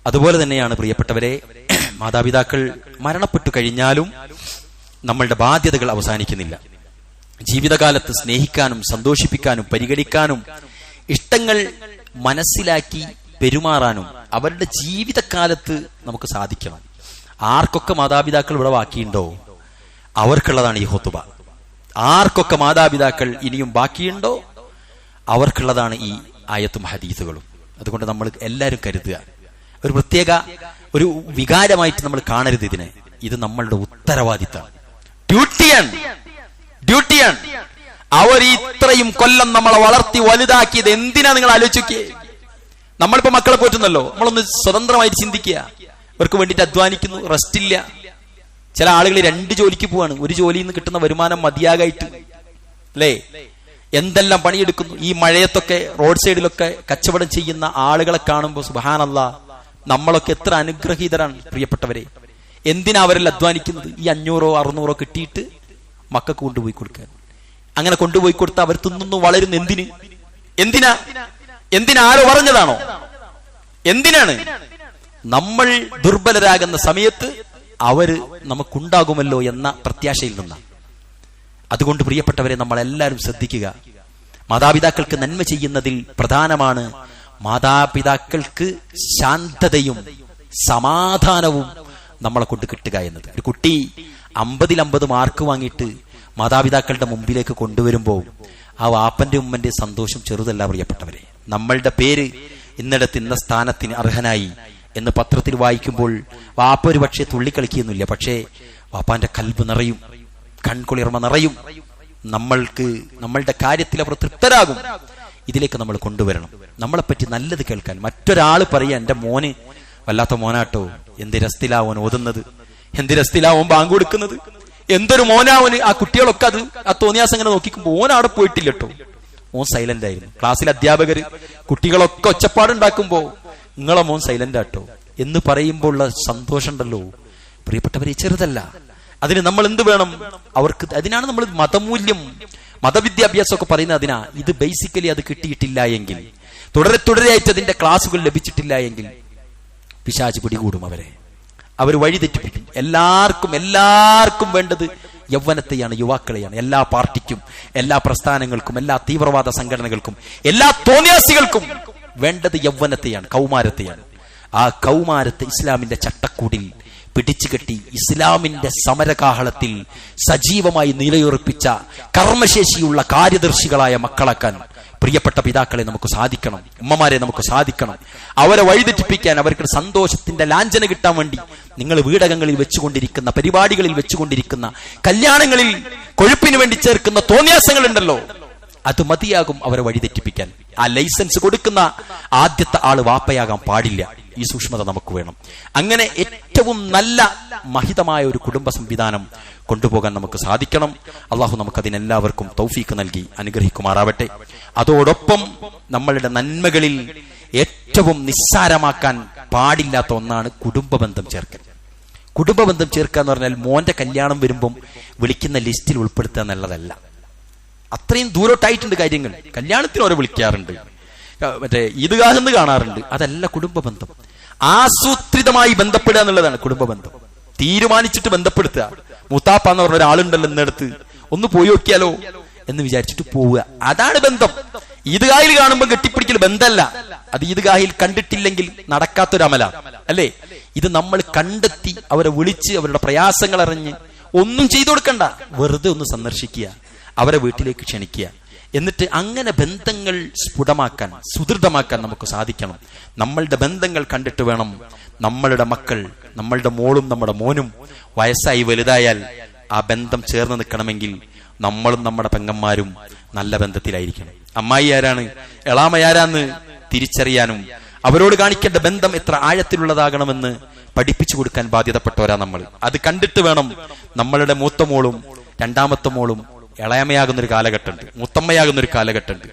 അതുപോലെ തന്നെയാണ് പ്രിയപ്പെട്ടവരെ, മാതാപിതാക്കൾ മരണപ്പെട്ടു കഴിഞ്ഞാലും നമ്മളുടെ ബാധ്യതകൾ അവസാനിക്കുന്നില്ല. ജീവിതകാലത്ത് സ്നേഹിക്കാനും സന്തോഷിപ്പിക്കാനും പരിഗണിക്കാനും ഇഷ്ടങ്ങൾ മനസ്സിലാക്കി പെരുമാറാനും അവരുടെ ജീവിതകാലത്ത് നമുക്ക് സാധിക്കണം. ആർക്കൊക്കെ മാതാപിതാക്കൾ ഇവിടെ ബാക്കിയുണ്ടോ അവർക്കുള്ളതാണ് ഈ ഖുതുബ. ആർക്കൊക്കെ മാതാപിതാക്കൾ ഇനിയും ബാക്കിയുണ്ടോ അവർക്കുള്ളതാണ് ഈ ആയത്തും ഹദീസുകളും. അതുകൊണ്ട് നമ്മൾ എല്ലാവരും കരുതുക, ഒരു പ്രത്യേക ഒരു വികാരമായിട്ട് നമ്മൾ കാണരുത് ഇതിനെ. ഇത് നമ്മളുടെ ഉത്തരവാദിത്തമാണ്, ഡ്യൂട്ടിയാണ്. അവർ ഇത്രയും കൊല്ലം നമ്മളെ വളർത്തി വലുതാക്കിയത് എന്തിനാ നിങ്ങൾ ആലോചിക്കേ? നമ്മളിപ്പോ മക്കളെ പോറ്റുന്നല്ലോ, നമ്മളൊന്ന് സ്വതന്ത്രമായിട്ട് ചിന്തിക്കുക. അവർക്ക് വേണ്ടിയിട്ട് അധ്വാനിക്കുന്നു, റെസ്റ്റ് ഇല്ല. ചില ആളുകൾ 2 ജോലിക്ക് പോവാണ്, ഒരു ജോലിയിൽ നിന്ന് കിട്ടുന്ന വരുമാനം മതിയാകായിട്ട്, അല്ലേ? എന്തെല്ലാം പണിയെടുക്കുന്നു. ഈ മഴയത്തൊക്കെ റോഡ് സൈഡിലൊക്കെ കച്ചവടം ചെയ്യുന്ന ആളുകളെ കാണുമ്പോൾ സുബ്ഹാനല്ലാഹ്, നമ്മളൊക്കെ എത്ര അനുഗ്രഹീതരാണ് പ്രിയപ്പെട്ടവരെ. എന്തിനാ അവരെല്ലാം അധ്വാനിക്കുന്നത്? ഈ 500 600 കിട്ടിയിട്ട് മക്കൾക്ക് കൊണ്ടുപോയി കൊടുക്കാൻ. അങ്ങനെ കൊണ്ടുപോയി കൊടുത്ത് അവർ തിന്നുന്നു, വളരുന്നു. എന്തിനാ ആരോ പറഞ്ഞതാണോ? എന്തിനാണ്? നമ്മൾ ദുർബലരാകുന്ന സമയത്ത് അവര് നമുക്കുണ്ടാകുമല്ലോ എന്ന പ്രത്യാശയിൽ നിന്നാണ്. അതുകൊണ്ട് പ്രിയപ്പെട്ടവരെ, നമ്മളെല്ലാവരും ശ്രദ്ധിക്കുക. മാതാപിതാക്കൾക്ക് നന്മ ചെയ്യുന്നതിൽ പ്രധാനമാണ് മാതാപിതാക്കൾക്ക് ശാന്തതയും സമാധാനവും നമ്മളെ കൊണ്ട് കിട്ടുക എന്നത്. ഒരു കുട്ടി 50-50 മാർക്ക് വാങ്ങിയിട്ട് മാതാപിതാക്കളുടെ മുമ്പിലേക്ക് കൊണ്ടുവരുമ്പോൾ ആ വാപ്പന്റെ ഉമ്മന്റെ സന്തോഷം ചെറുതല്ല പ്രിയപ്പെട്ടവരെ. നമ്മളുടെ പേര് ഇന്നിടത്ത് ഇന്ന സ്ഥാനത്തിന് അർഹനായി എന്ന് പത്രത്തിൽ വായിക്കുമ്പോൾ വാപ്പ ഒരു പക്ഷേ തുള്ളിക്കളിക്കുന്നില്ല, പക്ഷേ വാപ്പാന്റെ കൽബ് നിറയും, കൺകുളിർമ നിറയും. നമ്മളുടെ കാര്യത്തിൽ അവർ തൃപ്തരാകും. ഇതിലേക്ക് നമ്മൾ കൊണ്ടുവരണം. നമ്മളെപ്പറ്റി നല്ലത് കേൾക്കാൻ. മറ്റൊരാൾ പറയാ, എന്റെ മോന് വല്ലാത്ത മോനാട്ടോ, എന്ത് രസ്തിലാവൻ ഓതുന്നത്, എന്ത് രസ്തിലാവൻ ബാങ്ക് കൊടുക്കുന്നത്, എന്തൊരു മോനാവന്. ആ കുട്ടികളൊക്കെ ആ തോന്നിയാസം ഇങ്ങനെ നോക്കിക്കുമ്പോ ഓൻ അവിടെ പോയിട്ടില്ല കേട്ടോ, ഓൻ സൈലന്റ് ആയിരുന്നു. ക്ലാസ്സിലെ അധ്യാപകര് കുട്ടികളൊക്കെ ഒച്ചപ്പാടുണ്ടാക്കുമ്പോ നിങ്ങളെ മോൻ സൈലന്റ് ആട്ടോ എന്ന് പറയുമ്പോൾ ഉള്ള സന്തോഷം ഉണ്ടല്ലോ പ്രിയപ്പെട്ടവരെ, ചെറുതല്ല. അതിന് നമ്മൾ എന്ത് വേണം? അവർക്ക് അതിനാണ് നമ്മൾ മതമൂല്യം, മതവിദ്യാഭ്യാസമൊക്കെ പറയുന്നത് അതിനാ. ഇത് ബേസിക്കലി അത് കിട്ടിയിട്ടില്ല എങ്കിൽ, തുടരെയായിട്ട് അതിന്റെ ക്ലാസുകൾ ലഭിച്ചിട്ടില്ല എങ്കിൽ പിശാച് പിടികൂടും അവരെ, അവർ വഴിതെറ്റിപ്പിക്കും. എല്ലാവർക്കും വേണ്ടത് യൗവനത്തെയാണ്, യുവാക്കളെയാണ്. എല്ലാ പാർട്ടിക്കും, എല്ലാ പ്രസ്ഥാനങ്ങൾക്കും, എല്ലാ തീവ്രവാദ സംഘടനകൾക്കും, എല്ലാ തോന്നിയാസികൾക്കും വേണ്ടത് യൗവനത്തെയാണ്, കൗമാരത്തെയാണ്. ആ കൗമാരത്തെ ഇസ്ലാമിന്റെ ചട്ടക്കൂടിൽ പിടിച്ചുകെട്ടി ഇസ്ലാമിന്റെ സമരകാഹളത്തിൽ സജീവമായി നിലയുറപ്പിച്ച കർമ്മശേഷിയുള്ള കാര്യദർശികളായ മക്കളാക്കാൻ പ്രിയപ്പെട്ട പിതാക്കളെ നമുക്ക് സാധിക്കണം, ഉമ്മമാരെ നമുക്ക് സാധിക്കണം. അവരെ വഴിതെറ്റിപ്പിക്കാൻ, അവർക്ക് സന്തോഷത്തിന്റെ ലാഞ്ചന കിട്ടാൻ വേണ്ടി നിങ്ങൾ വീടകങ്ങളിൽ വെച്ചുകൊണ്ടിരിക്കുന്ന, പരിപാടികളിൽ വെച്ചുകൊണ്ടിരിക്കുന്ന, കല്യാണങ്ങളിൽ കൊഴുപ്പിന് വേണ്ടി ചേർക്കുന്ന തോന്നിയാസങ്ങൾ ഉണ്ടല്ലോ, അത് മതിയാകും അവരെ വഴിതെറ്റിപ്പിക്കാൻ. ആ ലൈസൻസ് കൊടുക്കുന്ന ആദ്യത്തെ ആള് വാപ്പയാകാൻ പാടില്ല. ഈ സൂക്ഷ്മത നമുക്ക് വേണം. അങ്ങനെ ഏറ്റവും നല്ല മഹിതമായ ഒരു കുടുംബ സംവിധാനം കൊണ്ടുപോകാൻ നമുക്ക് സാധിക്കണം. അള്ളാഹു നമുക്കതിനെല്ലാവർക്കും തൗഫീക്ക് നൽകി അനുഗ്രഹിക്കുമാറാവട്ടെ. അതോടൊപ്പം നമ്മളുടെ നന്മകളിൽ ഏറ്റവും നിസ്സാരമാക്കാൻ പാടില്ലാത്ത ഒന്നാണ് കുടുംബബന്ധം ചേർക്കൽ. കുടുംബബന്ധം ചേർക്കുക എന്ന് പറഞ്ഞാൽ മോന്റെ കല്യാണം വരുമ്പം വിളിക്കുന്ന ലിസ്റ്റിൽ ഉൾപ്പെടുത്തുക എന്നുള്ളതല്ല. അത്രയും ദൂരോട്ടായിട്ടുണ്ട് കാര്യങ്ങൾ. കല്യാണത്തിന് ഓരോ വിളിക്കാറുണ്ട്, മറ്റേ ഈദ്ഗാഹെന്ന് കാണാറുണ്ട്. അതല്ല കുടുംബബന്ധം. ആസൂത്രിതമായി ബന്ധപ്പെടുക എന്നുള്ളതാണ് കുടുംബബന്ധം. തീരുമാനിച്ചിട്ട് ബന്ധപ്പെടുത്തുക. മുത്താപ്പ എന്ന് പറഞ്ഞ ഒരാളുണ്ടല്ലോ എന്നിടത്ത്, ഒന്ന് പോയി നോക്കിയാലോ എന്ന് വിചാരിച്ചിട്ട് പോവുക, അതാണ് ബന്ധം. ഈദ്ഗാഹിൽ കാണുമ്പോൾ കെട്ടിപ്പിടിക്കൽ ബന്ധമല്ല. അത് ഈദ്ഗാഹിൽ കണ്ടിട്ടില്ലെങ്കിൽ നടക്കാത്തൊരമല അല്ലേ? ഇത് നമ്മൾ കണ്ടെത്തി അവരെ വിളിച്ച് അവരുടെ പ്രയാസങ്ങൾ അറിഞ്ഞ് ഒന്നും ചെയ്തു കൊടുക്കണ്ട, വെറുതെ ഒന്ന് സന്ദർശിക്കുക, അവരെ വീട്ടിലേക്ക് ക്ഷണിക്കുക. എന്നിട്ട് അങ്ങനെ ബന്ധങ്ങൾ സ്ഫുടമാക്കാൻ, സുദൃഢമാക്കാൻ നമുക്ക് സാധിക്കണം. നമ്മളുടെ ബന്ധങ്ങൾ കണ്ടിട്ട് വേണം നമ്മളുടെ മക്കൾ, നമ്മളുടെ മോളും നമ്മുടെ മോനും വയസ്സായി വലുതായാൽ ആ ബന്ധം ചേർന്ന് നിൽക്കണമെങ്കിൽ നമ്മളും നമ്മുടെ പെങ്ങന്മാരും നല്ല ബന്ധത്തിലായിരിക്കണം. അമ്മായി ആരാണ്, എളാമയാരാന്ന് തിരിച്ചറിയാനും അവരോട് കാണിക്കേണ്ട ബന്ധം എത്ര ആഴത്തിലുള്ളതാകണമെന്ന് പഠിപ്പിച്ചു കൊടുക്കാൻ ബാധ്യതപ്പെട്ടവരാ നമ്മൾ. അത് കണ്ടിട്ട് വേണം നമ്മളുടെ മൂത്ത മോളും രണ്ടാമത്തെ മോളും ഇളയമയാകുന്നൊരു കാലഘട്ടമുണ്ട്, മുത്തമ്മയാകുന്നൊരു കാലഘട്ടമുണ്ട്.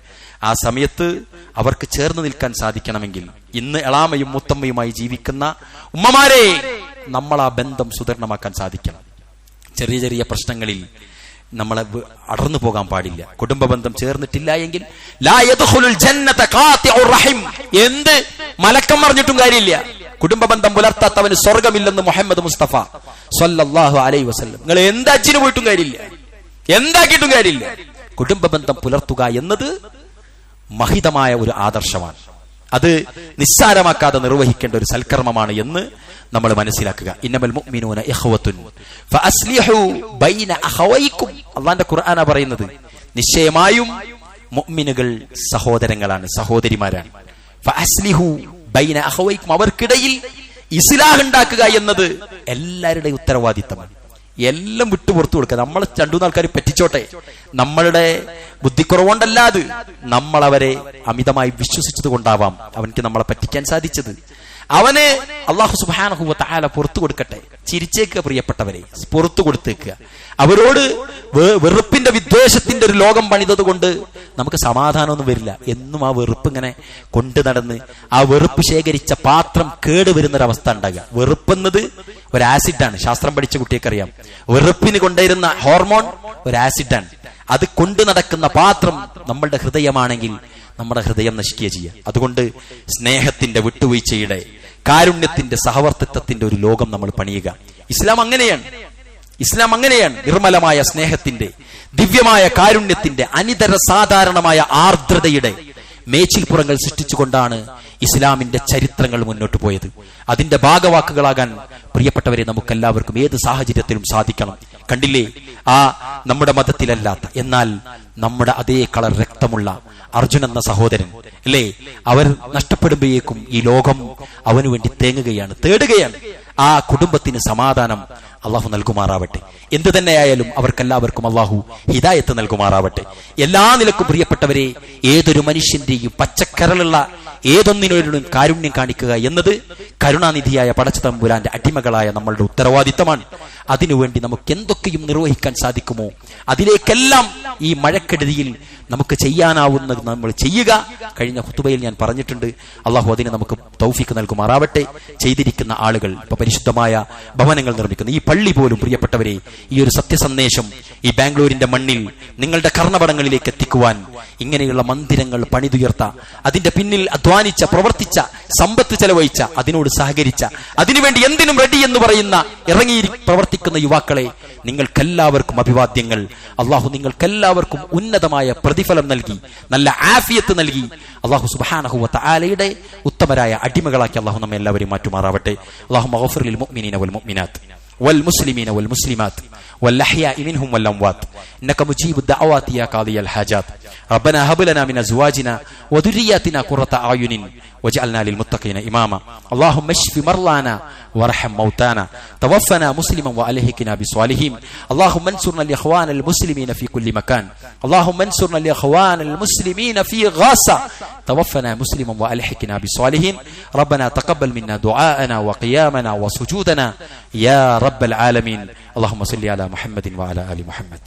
ആ സമയത്ത് അവർക്ക് ചേർന്ന് നിൽക്കാൻ സാധിക്കണമെങ്കിൽ ഇന്ന് എളാമയും മുത്തമ്മയുമായി ജീവിക്കുന്ന ഉമ്മമാരെ നമ്മൾ ആ ബന്ധം സുദൃഢമാക്കാൻ സാധിക്കണം. ചെറിയ ചെറിയ പ്രശ്നങ്ങളിൽ നമ്മളെ അടർന്നു പോകാൻ പാടില്ല. കുടുംബ ബന്ധം ചേർന്നിട്ടില്ല എങ്കിൽ ലാ യദ്ഖുലുൽ ജന്നത ഖാതിഉർ റഹിം, എന്ത് മലക്കം പറഞ്ഞിട്ടും കാര്യമില്ല. കുടുംബ ബന്ധം പുലർത്താത്തവന് സ്വർഗമില്ലെന്ന് മുഹമ്മദ് മുസ്തഫ സ്വല്ലല്ലാഹു അലൈഹി വസല്ലം. നിങ്ങൾ എന്താ അച്ഛന് പോയിട്ടും കാര്യമില്ല, എന്താക്കിയിട്ടും കാര്യമില്ല. കുടുംബ ബന്ധം പുലർത്തുക എന്നത് മഹിതമായ ഒരു ആദർശമാണ്. അത് നിസ്സാരമാക്കാതെ നിർവഹിക്കേണ്ട ഒരു സൽക്കർമ്മമാണ് എന്ന് നമ്മൾ മനസ്സിലാക്കുക. ഇന്നമൽ മുഅ്മിനൂന ഇഖ്വത്തുൻ ഫഅസ്ലിഹു ബൈന അഖവൈക്കും. അല്ലാഹുവിന്റെ ഖുർആനാ പറയുന്നത്, നിശ്ചയമായും മുഅ്മിനുകൾ സഹോദരങ്ങളാണ്, സഹോദരിമാരാണ്. ഫഅസ്ലിഹു ബൈന അഖവൈക്കും, അവർക്കിടയിൽ ഇസ്ലാഹ് ഉണ്ടാക്കുക എന്നത് എല്ലാവരുടെയും ഉത്തരവാദിത്തമാണ്. എല്ലാം വിട്ടു പുറത്തു കൊടുക്കുക. നമ്മളെ രണ്ടൂന്ന് ആൾക്കാർ പറ്റിച്ചോട്ടെ, നമ്മളുടെ ബുദ്ധിക്കുറവുകൊണ്ടല്ല, അത് നമ്മൾ അവരെ അമിതമായി വിശ്വസിച്ചത് കൊണ്ടാവാം അവനക്ക് നമ്മളെ പറ്റിക്കാൻ സാധിച്ചത്. അവന് അല്ലാഹു സുബ്ഹാനഹു വ തആല പുറത്തു കൊടുക്കട്ടെ. ചിരിച്ചേക്കുക പ്രിയപ്പെട്ടവരെ, പുറത്തു കൊടുത്തേക്കുക. അവരോട് വെറുപ്പിന്റെ വിദ്വേഷത്തിന്റെ ഒരു ലോകം പണിതത് കൊണ്ട് നമുക്ക് സമാധാനമൊന്നും വരില്ല. എന്നും ആ വെറുപ്പ് ഇങ്ങനെ കൊണ്ടു നടന്ന് ആ വെറുപ്പ് ശേഖരിച്ച പാത്രം കേടുവരുന്നൊരവസ്ഥ ഉണ്ടാകുക. വെറുപ്പെന്നത് ഒരു ആസിഡാണ്. ശാസ്ത്രം പഠിച്ച കുട്ടിയൊക്കെ അറിയാം. വെറുപ്പിന് കൊണ്ടുവരുന്ന ഹോർമോൺ ഒരു ആസിഡാണ്. അത് കൊണ്ടു നടക്കുന്ന പാത്രം നമ്മളുടെ ഹൃദയമാണെങ്കിൽ നമ്മുടെ ഹൃദയം നശിക്കുക ചെയ്യുക. അതുകൊണ്ട് സ്നേഹത്തിന്റെ, വിട്ടുവീഴ്ചയുടെ, കാരുണ്യത്തിന്റെ, സഹവർത്തിത്വത്തിന്റെ ഒരു ലോകം നമ്മൾ പണിയുക. ഇസ്ലാം അങ്ങനെയാണ്. ഇസ്ലാം അങ്ങനെയാണ്. നിർമ്മലമായ സ്നേഹത്തിന്റെ, ദിവ്യമായ കാരുണ്യത്തിന്റെ, അനിതര സാധാരണമായ ആർദ്രതയുടെ മേച്ചിൽപ്പുറങ്ങൾ സൃഷ്ടിച്ചുകൊണ്ടാണ് ഇസ്ലാമിന്റെ ചരിത്രങ്ങൾ മുന്നോട്ട് പോയത്. അതിന്റെ ഭാഗവാക്കുകളാകാൻ പ്രിയപ്പെട്ടവരെ നമുക്കെല്ലാവർക്കും ഏത് സാഹചര്യത്തിലും സാധിക്കണം. കണ്ടില്ലേ, ആ നമ്മുടെ മതത്തിലല്ലാത്ത എന്നാൽ നമ്മുടെ അതേ കളർ രക്തമുള്ള അർജുൻ എന്ന സഹോദരൻ അല്ലേ, അവർ നഷ്ടപ്പെടുമ്പോഴേക്കും ഈ ലോകം അവനു വേണ്ടി തേടുകയാണ്. ആ കുടുംബത്തിന് സമാധാനം അള്ളാഹു നൽകുമാറാവട്ടെ. എന്തു തന്നെയായാലും അവർക്കെല്ലാവർക്കും അള്ളാഹു ഹിദായത്ത് നൽകുമാറാവട്ടെ. എല്ലാ നിലക്കും പ്രിയപ്പെട്ടവരെ, ഏതൊരു മനുഷ്യന്റെയും പച്ചക്കരളുള്ള ഏതൊന്നിനോടും കാരുണ്യം കാണിക്കുക എന്നത് കരുണാനിധിയായ പടച്ചതമ്പുരാന്റെ അടിമകളായ നമ്മളുടെ ഉത്തരവാദിത്തമാണ്. അതിനുവേണ്ടി നമുക്ക് എന്തൊക്കെയും നിർവഹിക്കാൻ സാധിക്കുമോ അതിലേക്കെല്ലാം ഈ മഴക്കെടുതിയിൽ നമുക്ക് ചെയ്യാനാവുന്നത് നമ്മൾ ചെയ്യുക. കഴിഞ്ഞ ഖുതുബയിൽ ഞാൻ പറഞ്ഞിട്ടുണ്ട്. അള്ളാഹു അതിന് നമുക്ക് തൗഫീഖ് നൽകുമാറാവട്ടെ. ചെയ്തിരിക്കുന്ന ആളുകൾ, ഇപ്പൊ പരിശുദ്ധമായ ഭവനങ്ങൾ നിർമ്മിക്കുന്ന ഈ പള്ളി പോലും പ്രിയപ്പെട്ടവരെ, ഈ ഒരു സത്യസന്ദേശം ഈ ബാംഗ്ലൂരിന്റെ മണ്ണിൽ നിങ്ങളുടെ കർണപടങ്ങളിലേക്ക് എത്തിക്കുവാൻ ഇങ്ങനെയുള്ള മന്ദിരങ്ങൾ പണിതുയർത്ത, അതിന്റെ പിന്നിൽ അധ്വാനിച്ച, പ്രവർത്തിച്ച, സമ്പത്ത് ചെലവഴിച്ച, അതിനോട് സഹകരിച്ച, അതിനുവേണ്ടി എന്തിനും റെഡി എന്ന് പറയുന്ന ഇറങ്ങി പ്രവർത്തിക്കുന്ന യുവാക്കളെ നിങ്ങൾക്കെല്ലാവർക്കും അഭിവാദ്യങ്ങൾ. അള്ളാഹു നിങ്ങൾക്കെല്ലാവർക്കും ഉന്നതമായ പ്രതിഫലം നൽകി, നല്ല ആഫിയത്ത് നൽകി, അള്ളാഹു സുബ്ഹാനഹു വ തആലയുടെ ഉത്തമരായ അടിമകളാക്കി അള്ളാഹു നമ്മെ എല്ലാവരെയും മാറ്റുമാറാവട്ടെ. അല്ലാഹുമ്മ ഗഫിർ ലിൽ മുഅ്മിനീന വൽ മുഅ്മിനാത്ത് والمسلمين والمسلمات والأحياء منهم والأموات إنك مجيب الدعوات يا قاضي الحاجات. ربنا هب لنا من أزواجنا وذرياتنا قرة أعين واجعلنا للمتقين إماما. اللهم اشف مرضانا وارحم موتانا توفنا مسلما وألحقنا بالصالحين. اللهم انصرنا الإخوان المسلمين في كل مكان. اللهم انصرنا الإخوان المسلمين في غزة توفنا مسلما وألحقنا بالصالحين. ربنا تقبل منا دعاءنا وقيامنا وسجودنا يا رب العالمين. اللهم صل على محمد وعلى آل محمد.